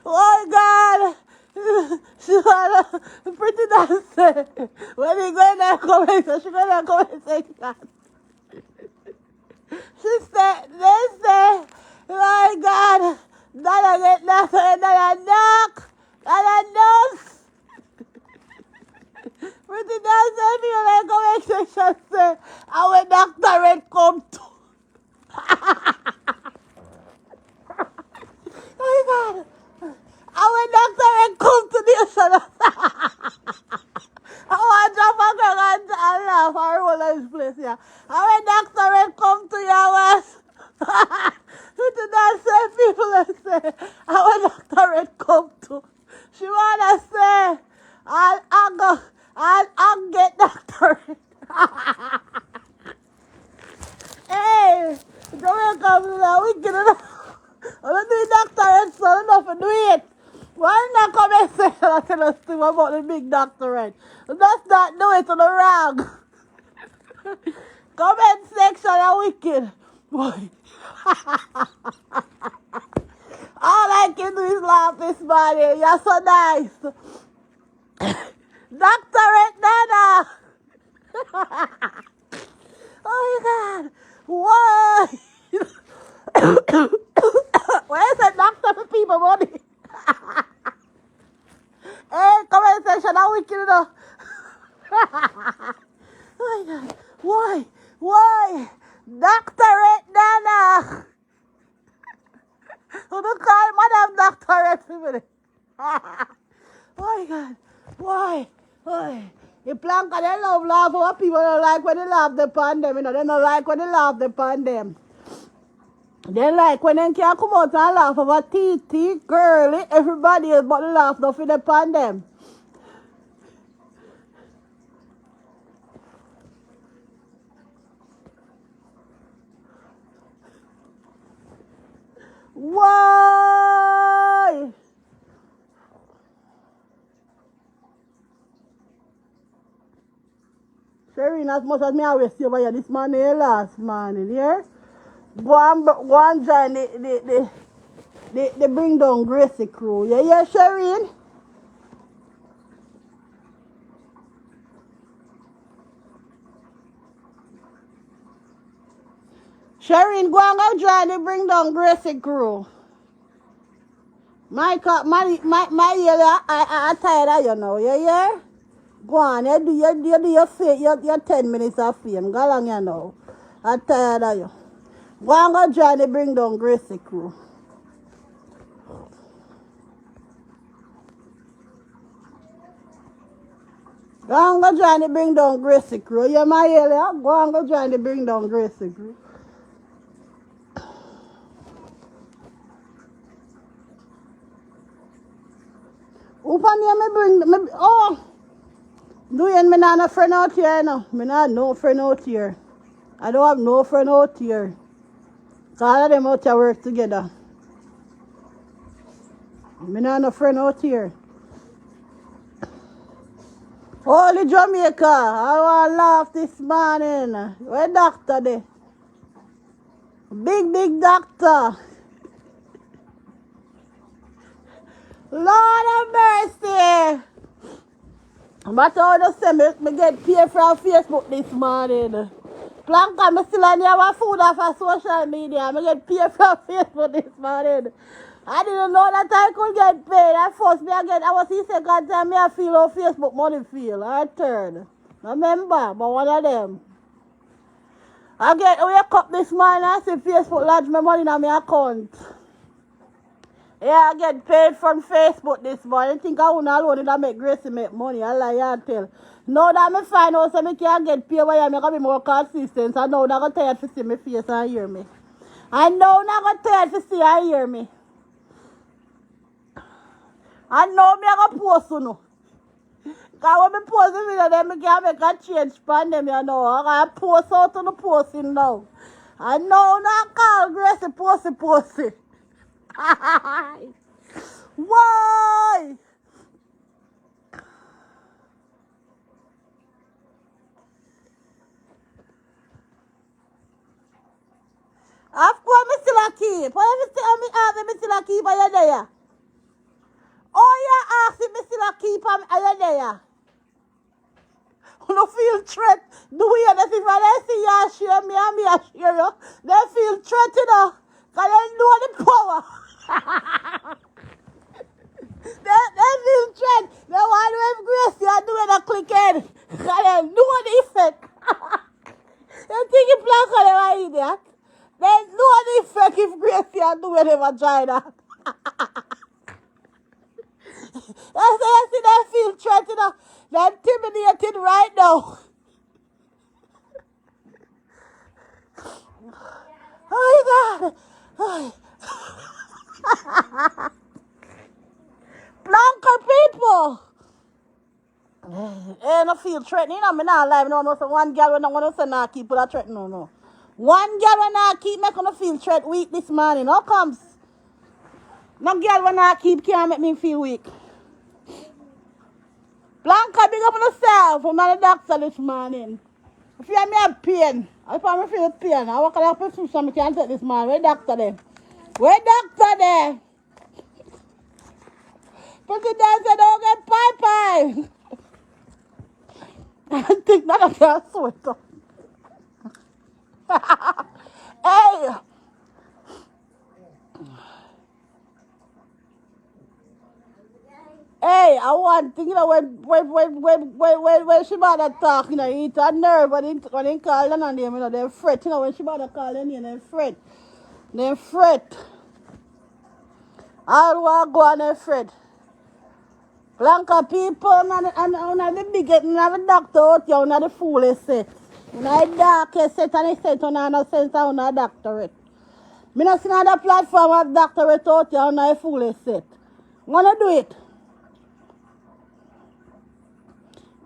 B: Oh God. She wanna pretty dance. When he go in there comment, she go in there comment section. She said, they say, my God, then I get doctorate, then I knock, then I nose. Pretty dance, I feel like comment section say, our doctorate come to. Oh my God. Our doctorate come to the ocean. I want to drop a girl and laugh and roll in this place, yeah. Our doctorate come to your west. You did not say people that say, our doctorate come to. She want to say, I'll get doctorate. Hey, Jamaica, we get it. I don't do doctorate, so enough to do it. Why not come and say that tell us thing about the big doctorate? Let's not do it on the wrong. Comment section are wicked. Boy. All I can do is laugh this morning. You're so nice. Doctorate Nana. Oh my God. Why? Where's the doctor for people money? Hey, comment section are wicked enough. Oh my God. Why? Why? Doctorate Nana. Who do call Madam Doctorate for me? Oh my God. Why? Why? The plank they love laugh what people don't like when they laugh upon them. You know, they don't like when they laugh upon them. They like when they can't come out and laugh about teeth, girly, everybody else but laugh nothing upon them. Why? Shereen, as much as me always see over here this morning, last morning, yeah? Go and join the bring down Gracie crew. Yeah, Shereen? Shereen, go and go join the bring down Gracie crew. My ear, I tired of you now, yeah? Go on, you do your 10 minutes of fame. Go along, you know. I'm tired of you. Go and go join the bring down Gracie crew. Go and go join the bring down Gracie crew. You my area? Go and go join the bring down Gracie crew. Who from here me bring me, oh, do you me not no friend out here now? Me not no friend out here. I don't have no friend out here. All of them out here work together. Me not no friend out here. Holy Jamaica, I want to laugh this morning. Where doctor there? Big doctor. Lord of mercy. But I just say me get paid from Facebook this morning. Planka, me still on there food off of social media. Me get paid from Facebook this morning. I didn't know that I could get paid. At first, I was the second time I feel how Facebook money feel. I third. Remember, but one of them. I wake up this morning and see Facebook lodge my money in my account. Yeah, I get paid from Facebook this morning. I think I won't alone that make Gracie make money. I lie and tell. Now that I find out so I can't get paid where I'm going to be more consistent. I know I'm going to tired to see my face and hear me. I know I'm going to tired to see and hear me. I know me I go post you. Because when I post the video, then I can make a change for them, you know. I post out to the posting now. I know not call Gracie posty. Why? Of course, I still a keep. Why me still a keep? Are you there? Oh, you ask if me still a keep. Are you there? You don't feel threat. Do you know if I see you share me and me I share you? They feel threat, you know. Because they know the power. they feel threat. They want to have Gracie and doing a click head. Because they know the effect. They think you plan for them an idiot. They know the effect if Gracie and doing a vagina. I see they feel threat, you know. They're intimidated right now. Oh my God. Oh. Blanca people. And I feel threatened. You know, I'm not alive. No, so one girl when I want to say nah, keep that threat. No. One girl when I keep making me feel threat weak this morning. How comes? No girl when I keep can't make me feel weak. Blanca, big up on yourself. I'm not a doctor this morning. If you have me have pain, if I feel pain, I walk out of prescription, I can't take this man. Where doctor there? Where doctor there? President said, don't get pie. I think that I can't sweat up. Hey! Hey, I want to, you know, when she bother talk, you know, it's a nerve when they call them and them, you know, they fret, you know, when she bother call them, you know, they fret. They fret. I want to go and they fret. Blanca people, and the biggest, and the doctor out here, and the foolish set. And the darkest set, and the set, and no sense of a doctorate. I don't see another platform of doctorate out here, and the foolish set. Want to do it?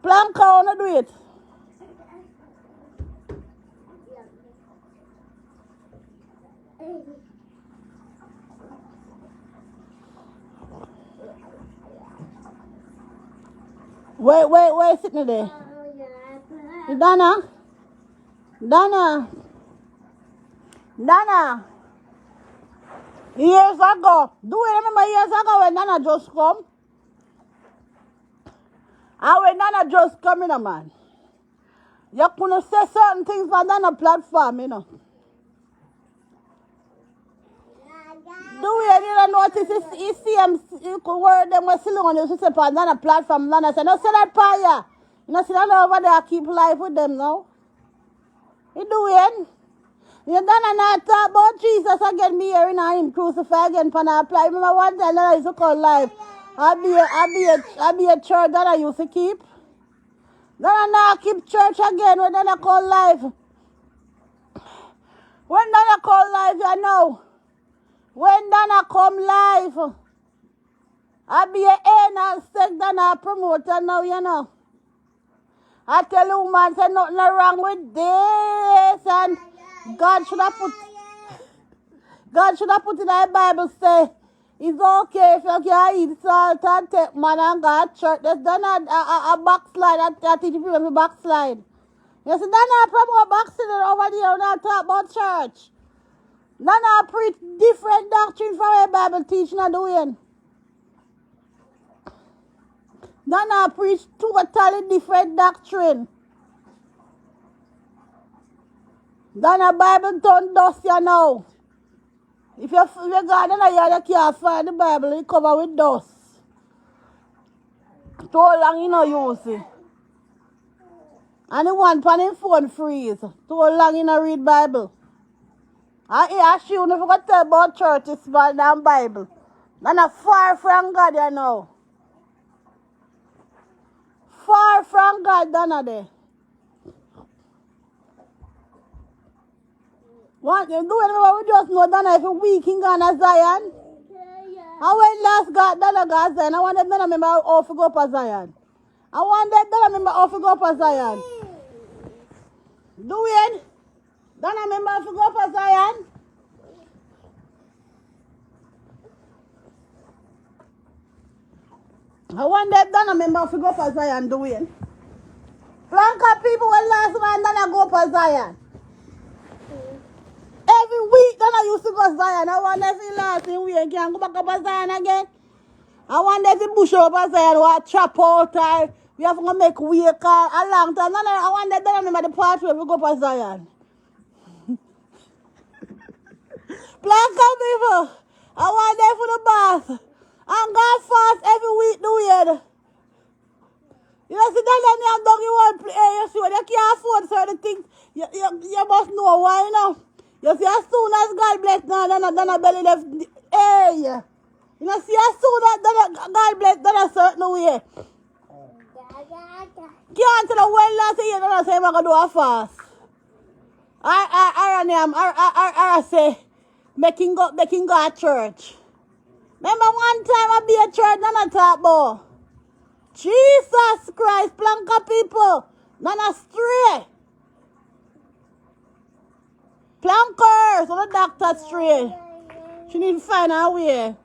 B: Blanca, want to do it? Where is sitting there? Donna? Years ago. Do you remember years ago when Nana just come? And when Nana just come in, man. You couldn't say certain things on Nana platform, you know. Do you notice you see them word them was still on you say on Nana platform, Nana say, no say that fire. You know see that over there keep life with them now. You doing? You done not talk about Jesus again, me hearing him crucified again for an apply. Remember one time that I used to call life. I be a church that I used to keep. Donna now keep church again when Donna call live. When Donna call live, you know. When Donna come live, I be a and stick Donna promoter now, you know. I tell you, man, say nothing wrong with this, and God should have put in the Bible say it's okay if you can eat salt and take man and go to church. There's done a backslide. I teach people to backslide. You see, then I promote backsliding over there when I talk about church. Then I preach different doctrine from the Bible teaching and doing. Then I preach totally different doctrine. Then the Bible turn dust you know. If you go in a yard, you can't find the Bible, it covered with dust. Too long you know use it. And the one on him phone freeze. Too long you know read Bible. And he ask you if you got to tell about church, it's about than Bible. And a far from God you know. Far from God than a day. What you do anyway, we just know that if a week in Ghana Zion. I went last God that got Zion. I want them to remember how to go up a Zion. I want them to remember how to go up a Zion. Do it. Don't remember how to go up a Zion. I want them to remember how to go up a Zion. Do it. Flanker people will last one that go up a Zion. Every week, then I used to go Zion. I want every last week, can go back up a Zion again. I want every bush up a Zion, or chop out, or we have to make week, a long time. I want them to remember the part where we go up a Zion. Planka people, I want them for the bath. And God fast every week, do it. You know, see, then you have dog you want to play, you see, you can't afford certain things. You must know why, you know. You see, as soon as God bless, then a belly left. Hey! You know, see, as soon as God bless, then a certain way. Can't tell the well last year, then I say, I'm going to do a fast. I say, making go to church. Remember one time I be at church, then I talk about Jesus Christ, Planka people, then a stray. Plankers, so the doctor straight. She need to find her way.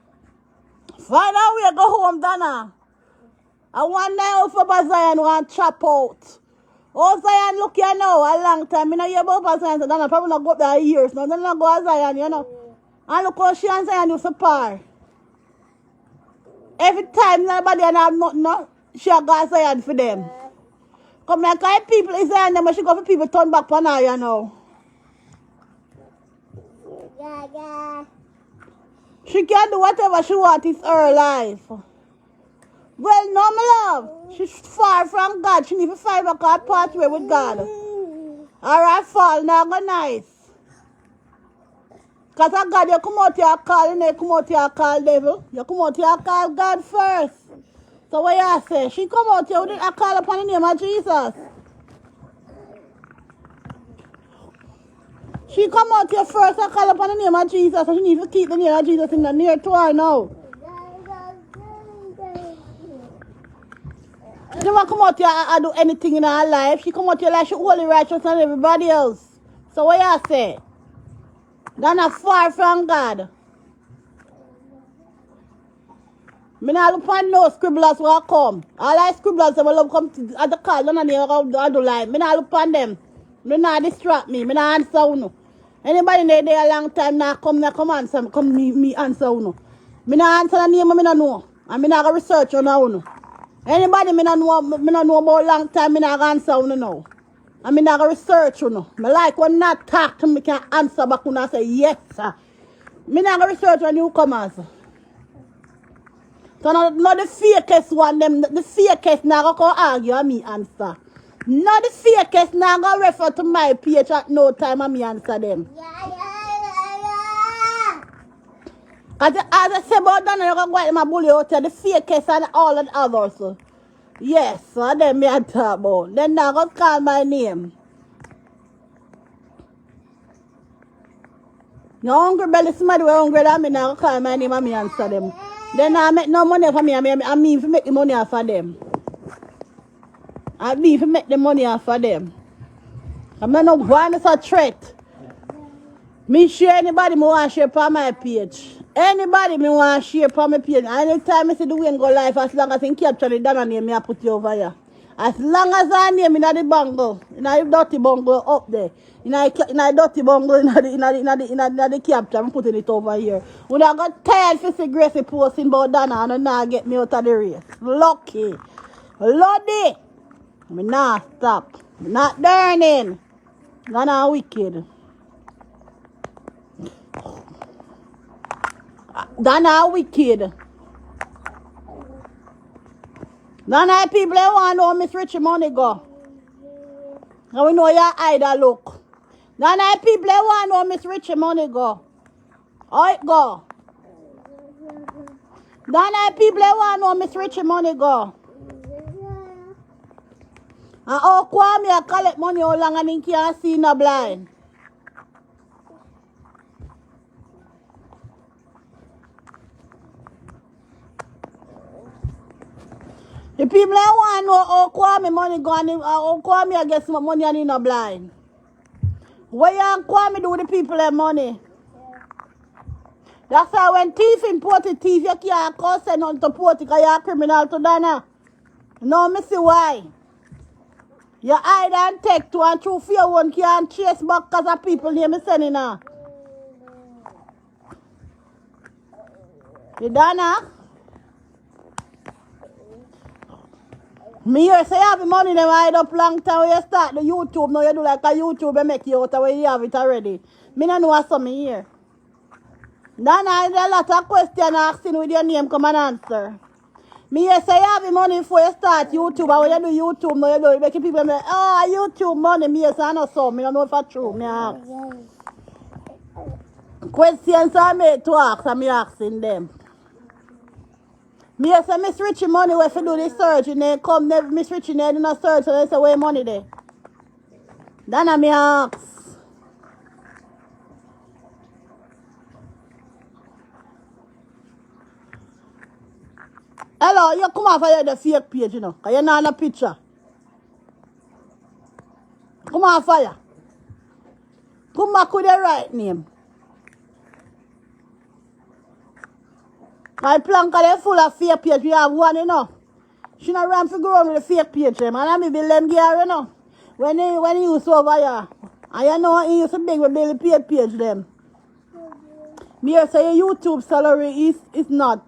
B: Find her way, go home, Donna. I want now for Zion want chop out. Oh, Zion, look here now, a long time. I know you about Zion, so Donna probably not go up there years. Now, Donna not go to Zion, you know. And look how she and Zion used to par. Every time nobody and have nothing, no, she a go to Zion for them. Come like people is Zion, them, she go for people turn back on her, you know. She can do whatever she wants, it's her life. Well, no, my love. She's far from God. She need to find back her pathway with God. Alright, fall, now go nice. Because God, you come out here call, you know, you come out here call devil. You come out here call God first. So what you say? She come out here with a call upon the name of Jesus. She come out here first and call upon the name of Jesus, so she needs to keep the name of Jesus in the near to her now. She never come out here and do anything in her life. She come out here like she holy righteous than everybody else. So what you say? They're not far from God. I don't look upon no scribblers who come. All I scribblers that will come to at the call, none of them I do lie. I don't look upon them. Do not distract me. I don't answer uno. Anybody there a long time now come answer me answer uno. I don't answer the name I don't know. And I don't research on uno. Anybody I don't know about long time I don't answer uno now. And I don't research uno. I like when not talk to me can answer back uno and say yes sir. I don't research on newcomers. So not the fakest one them the fakest now go argue and me answer. Not the fakest now go refer to my page at no time and me answer them. As I say about that, you go go my bully out there, the fakest and all the others. Yes, so them me a talk about. Then now go call my name. You hungry belly, somebody we hungry than me now go call my name and me answer them. Then I make no money for me, I mean to make the money off of them. I mean to make the money off of them. I'm not one is a threat. Me share anybody me want share on my page. Anybody me want share on my page. Anytime I see the wind go live, as long as I capture the Dana name, me I put you over here. As long as I name in the bungle, in the dirty bungle up there, in the dirty bungle in the capture, I'm putting it over here. When I got tired to see Gracie posting about Dana and now get me out of the race. Lucky. Lordy. Me not stop. Me not burning. Dana wicked. Dana wicked. Dana people they want to know Miss Richie money go. And we know your either look. Dana people they want to know Miss Richie money go. How it go? Dana people they want to know Miss Richie money go. And how come you collect money how long and you can't see no blind? The people I want to know how Kwame money gone, how Kwame I get some money and in a blind. What you and Kwame do with the people their money? That's why when thief import a thief, you can't cause send on to port because you're a criminal to Dana. No, me see why. You hide and take to and through fear one can't chase back because of people near me sending her. You Dana? Me here say you have the money them hide up long time when you start the YouTube. Now you do like a YouTube and make you out of where you have it already. Me no know what's something here. Dana, there's a lot of questions asking with your name come and answer. Me here say you have the money before you start YouTube. And when you do YouTube, now you do it making people say, oh, YouTube money. Me here say I know so. Me don't know if it's true. Me ask. Questions I made to ask and me asking them. Me say Miss Richie money where if you do the search and they come Miss Richie they do no search so they say where money there. Then me ask. Hello, you come off of the fake page, you know, because you're not on a picture. Come off fire. Come back with the right name. My plank are full of fake page. We have one, you know. She not run for ground with the fake page, man. I me build them gear, you know. When he used over here. And you know he used to big with build the page them. Me here say your YouTube salary is not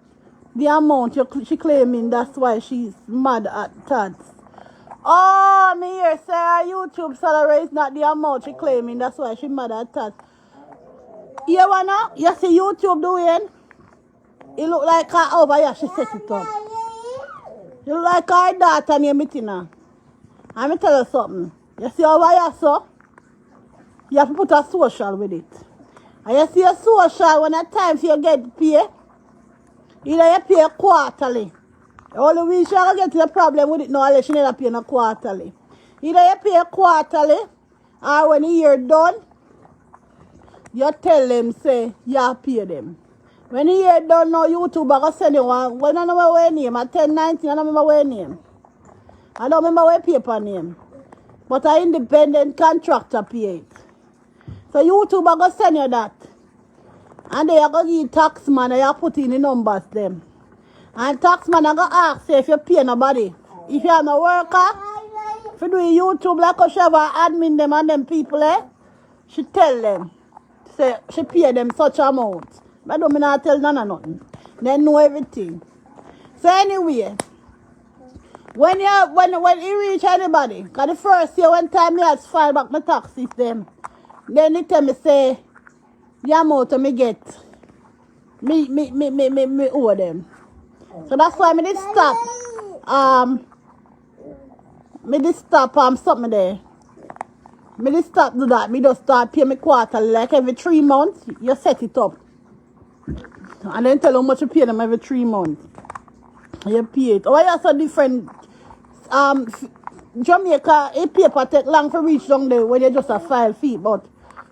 B: the amount she claiming. That's why she's mad at that. Oh, me here say her YouTube salary is not the amount she claiming. That's why she mad at that. You wanna? You see YouTube doing? It look like her over here, she set it up. You look like her daughter near me now. Let me tell you something. You see over here, so? You have to put a social with it. And you see a social when it's time for you get paid. Either you pay quarterly. The only way she get the problem with it now unless she never pay no quarterly. Either you pay quarterly or when the year done, you tell them say you pay them. When the year done now, YouTube I go send you one. When I know my name, at 1019, I don't remember my name. I don't remember my paper name. But an independent contractor pay it. So YouTube I go send you that. And they are going to give tax man and you put in the numbers them. And tax man I go ask you if you pay nobody. If you are no worker, if you do YouTube like a shove admin them and them people she tell them. Say she pay them such amount. But don't not tell none of nothing. They know everything. So anyway, when you reach anybody, because the first year when time me has filed back my taxes them, then they tell me say the amount of me get. Me owe them. So that's why me did stop. Me did stop something there. Me did stop do that. Me just start pay me quarterly like every 3 months. You set it up. And then tell how much you pay them every 3 months. You pay it. Oh, you have a different Jamaica, a paper take long for reach down there when you just a 5 feet, but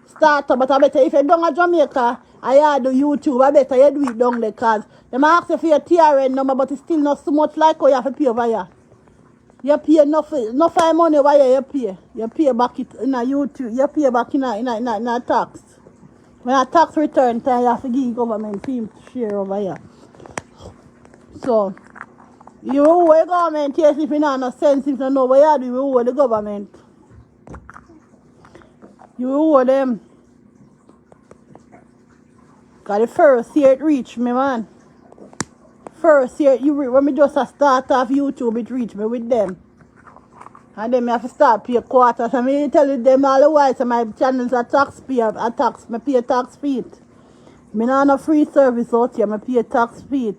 B: start up. But I better if you down at Jamaica, I do YouTube, I better you do it down there, cause they might ask you for your TRN number, but it's still not so much like how you have to pay over here. You pay enough money over here, you pay. You pay back it in a YouTube, you pay back in a tax. When a tax return time, you have to give government fee share over here. So, you owe the government, yes, if you not no sense, if you know what you do, you owe the government. You owe them. Because the first year it reached me, man. First year, when me just start off YouTube, it reached me with them. And then I have to start pay quarters. And me tell them all the while, so my channels are tax pay, I pay tax fee. Me not no free service out here, I pay tax fee.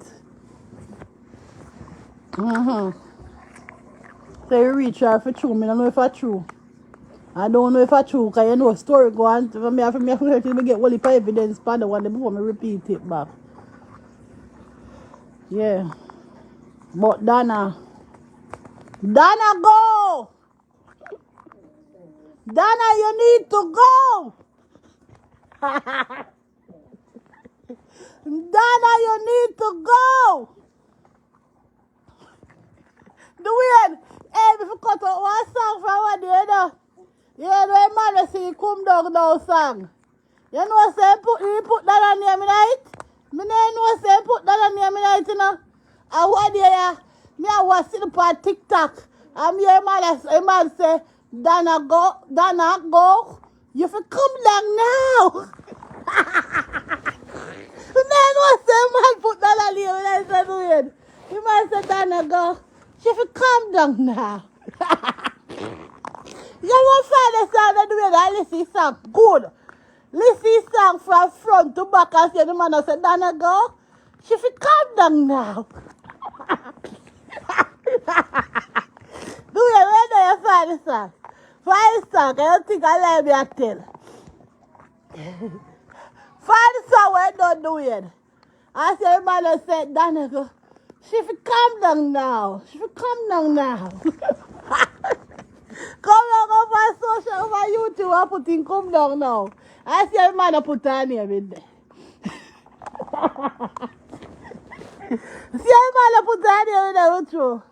B: So you reach her for true, I don't know if it's true. I don't know if it's true, because you know a story go on. I have to get all the evidence for the one before I repeat it back. Yeah. But Dana, go! Dana, you need to go! Dana, you need to go! The weird, hey, if you cut out one song from one day, you know, man, see, come down now song. You know, say, you put that on there, night. Me know, say, put that on there, night, you know. And one day, me I was sitting on TikTok. And me, a man say, Dana, go. You fi come down now. The man was say, man, put that on there, when I said, weird. The man said, Dana, go. She fi calm down now. You won't find the song that do it. I listen song good. Listen song from front to back and say the man said, Dana go. She fi calm down now. Do it where do you find the song? Find the song. I don't think I let me a tell. Find the song where you don't do it. I said the man said, Dana go. She fi calm down now. She fi calm down now. Come down over social, over YouTube, I put in come down now. I see a man put her name in there. See a man put her name in there, true.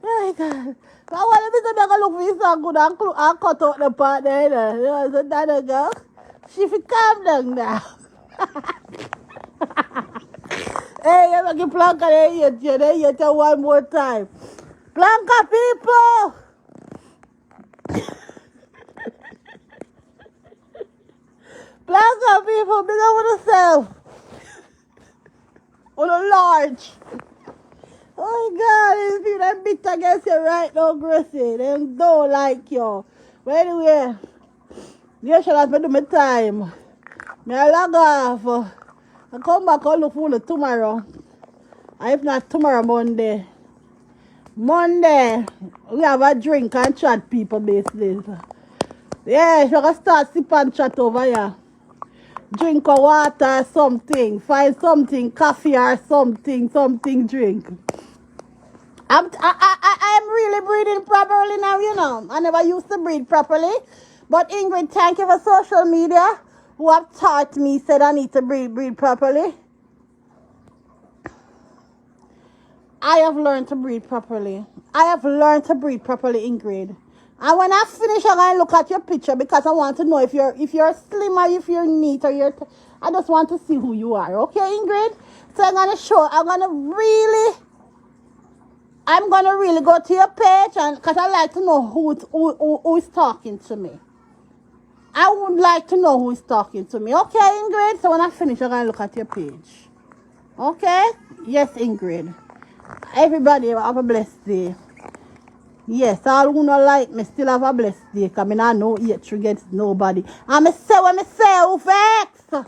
B: Oh my God. I want to make a look for this song good and cut out the part there. You know, so that girl, she fi calm down now. Hey, you make a plank and they hit you one more time. Planka people! Planka people, big over yourself. On a large. Oh my God, these people that bitter against you right now, Gracie. They don't like you. But anyway, you should have do my time. I log off. I come back and look for you tomorrow. And if not tomorrow, Monday. Monday, we have a drink and chat people basically. Yeah, you can start sip and chat over here. Drink or water, something. Find something, coffee or something drink. I'm really breathing properly now, you know. I never used to breathe properly. But Ingrid, thank you for social media who have taught me, said I need to breathe properly. I have learned to breathe properly. Ingrid. And when I finish, I'm going to look at your picture because I want to know if you're slim or if you're neat or I just want to see who you are. Okay, Ingrid? So I'm going to really go to your page and because I like to know who is talking to me. I would like to know who is talking to me. Okay, Ingrid? So when I finish, I'm going to look at your page. Okay? Yes, Ingrid. Everybody have a blessed day. Yes, all who don't like me still have a blessed day. Because I don't know hatred against nobody. And I say when I say who vex.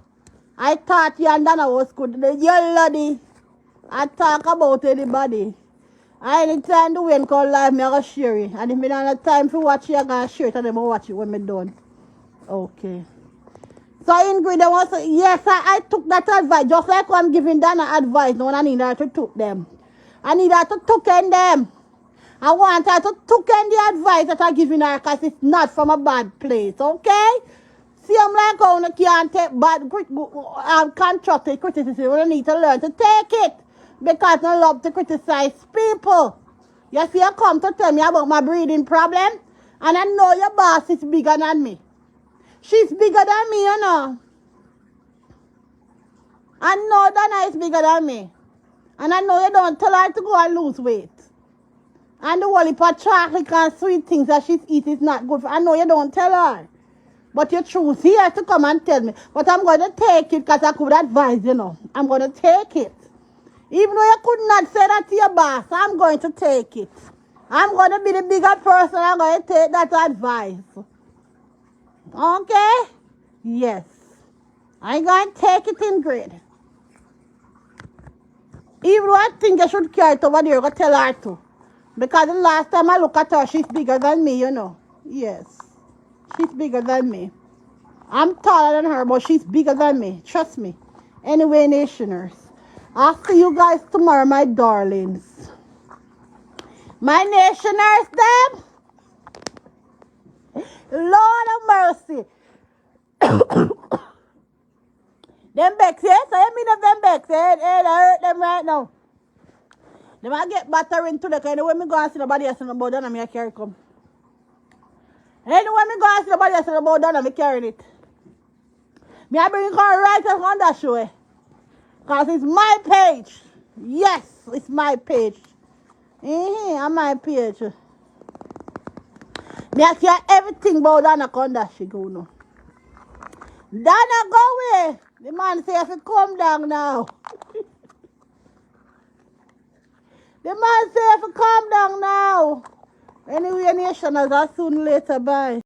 B: I thought you and Dana was good. The young lady. I talk about anybody. Anytime the wind call live, me I go share it. And if I don't have time for watch it, I go share it and then I watch it when I'm done. Okay. So Ingrid, I want to say, yes, I took that advice. Just like I'm giving Dana advice, no one I need her to took them. I need her to took in them. I want her to take in the advice that I'm giving her because it's not from a bad place, okay? See, I'm like how you can't take bad constructive criticism. You need to learn to take it because I love to criticize people. You see, you come to tell me about my breathing problem and I know your boss is bigger than me. She's bigger than me, you know. I know Dana is bigger than me. And I know you don't tell her to go and lose weight. And the whole heap of chocolate and sweet things that she's eating is not good for her. I know you don't tell her. But you choose here to come and tell me. But I'm going to take it because I could advise, you know. I'm going to take it. Even though you could not say that to your boss, I'm going to take it. I'm going to be the bigger person. I'm going to take that advice. Okay? Yes. I'm going to take it in grade. Even though I think I should carry it over there, I'm going to tell her to. Because the last time I look at her, she's bigger than me, you know. Yes. She's bigger than me. I'm taller than her, but she's bigger than me. Trust me. Anyway, nationers. I'll see you guys tomorrow, my darlings. My nationers, them. Lord of mercy. Them becks, yes? I mean of them becks. I hurt them right now. They might get batter into the kind of when me go and see nobody else in the boat, and I carry come. Anyway, me go and see nobody else in the boat, and I carrying it. Me I bring it right on that show. Because it's my page. Yes, it's my page. On my page. Me I care everything about Dana Conda she go now. Dana go away. The man say if you come down now. The man say if you come down now. Anyway, nationals, I'll soon later. Bye.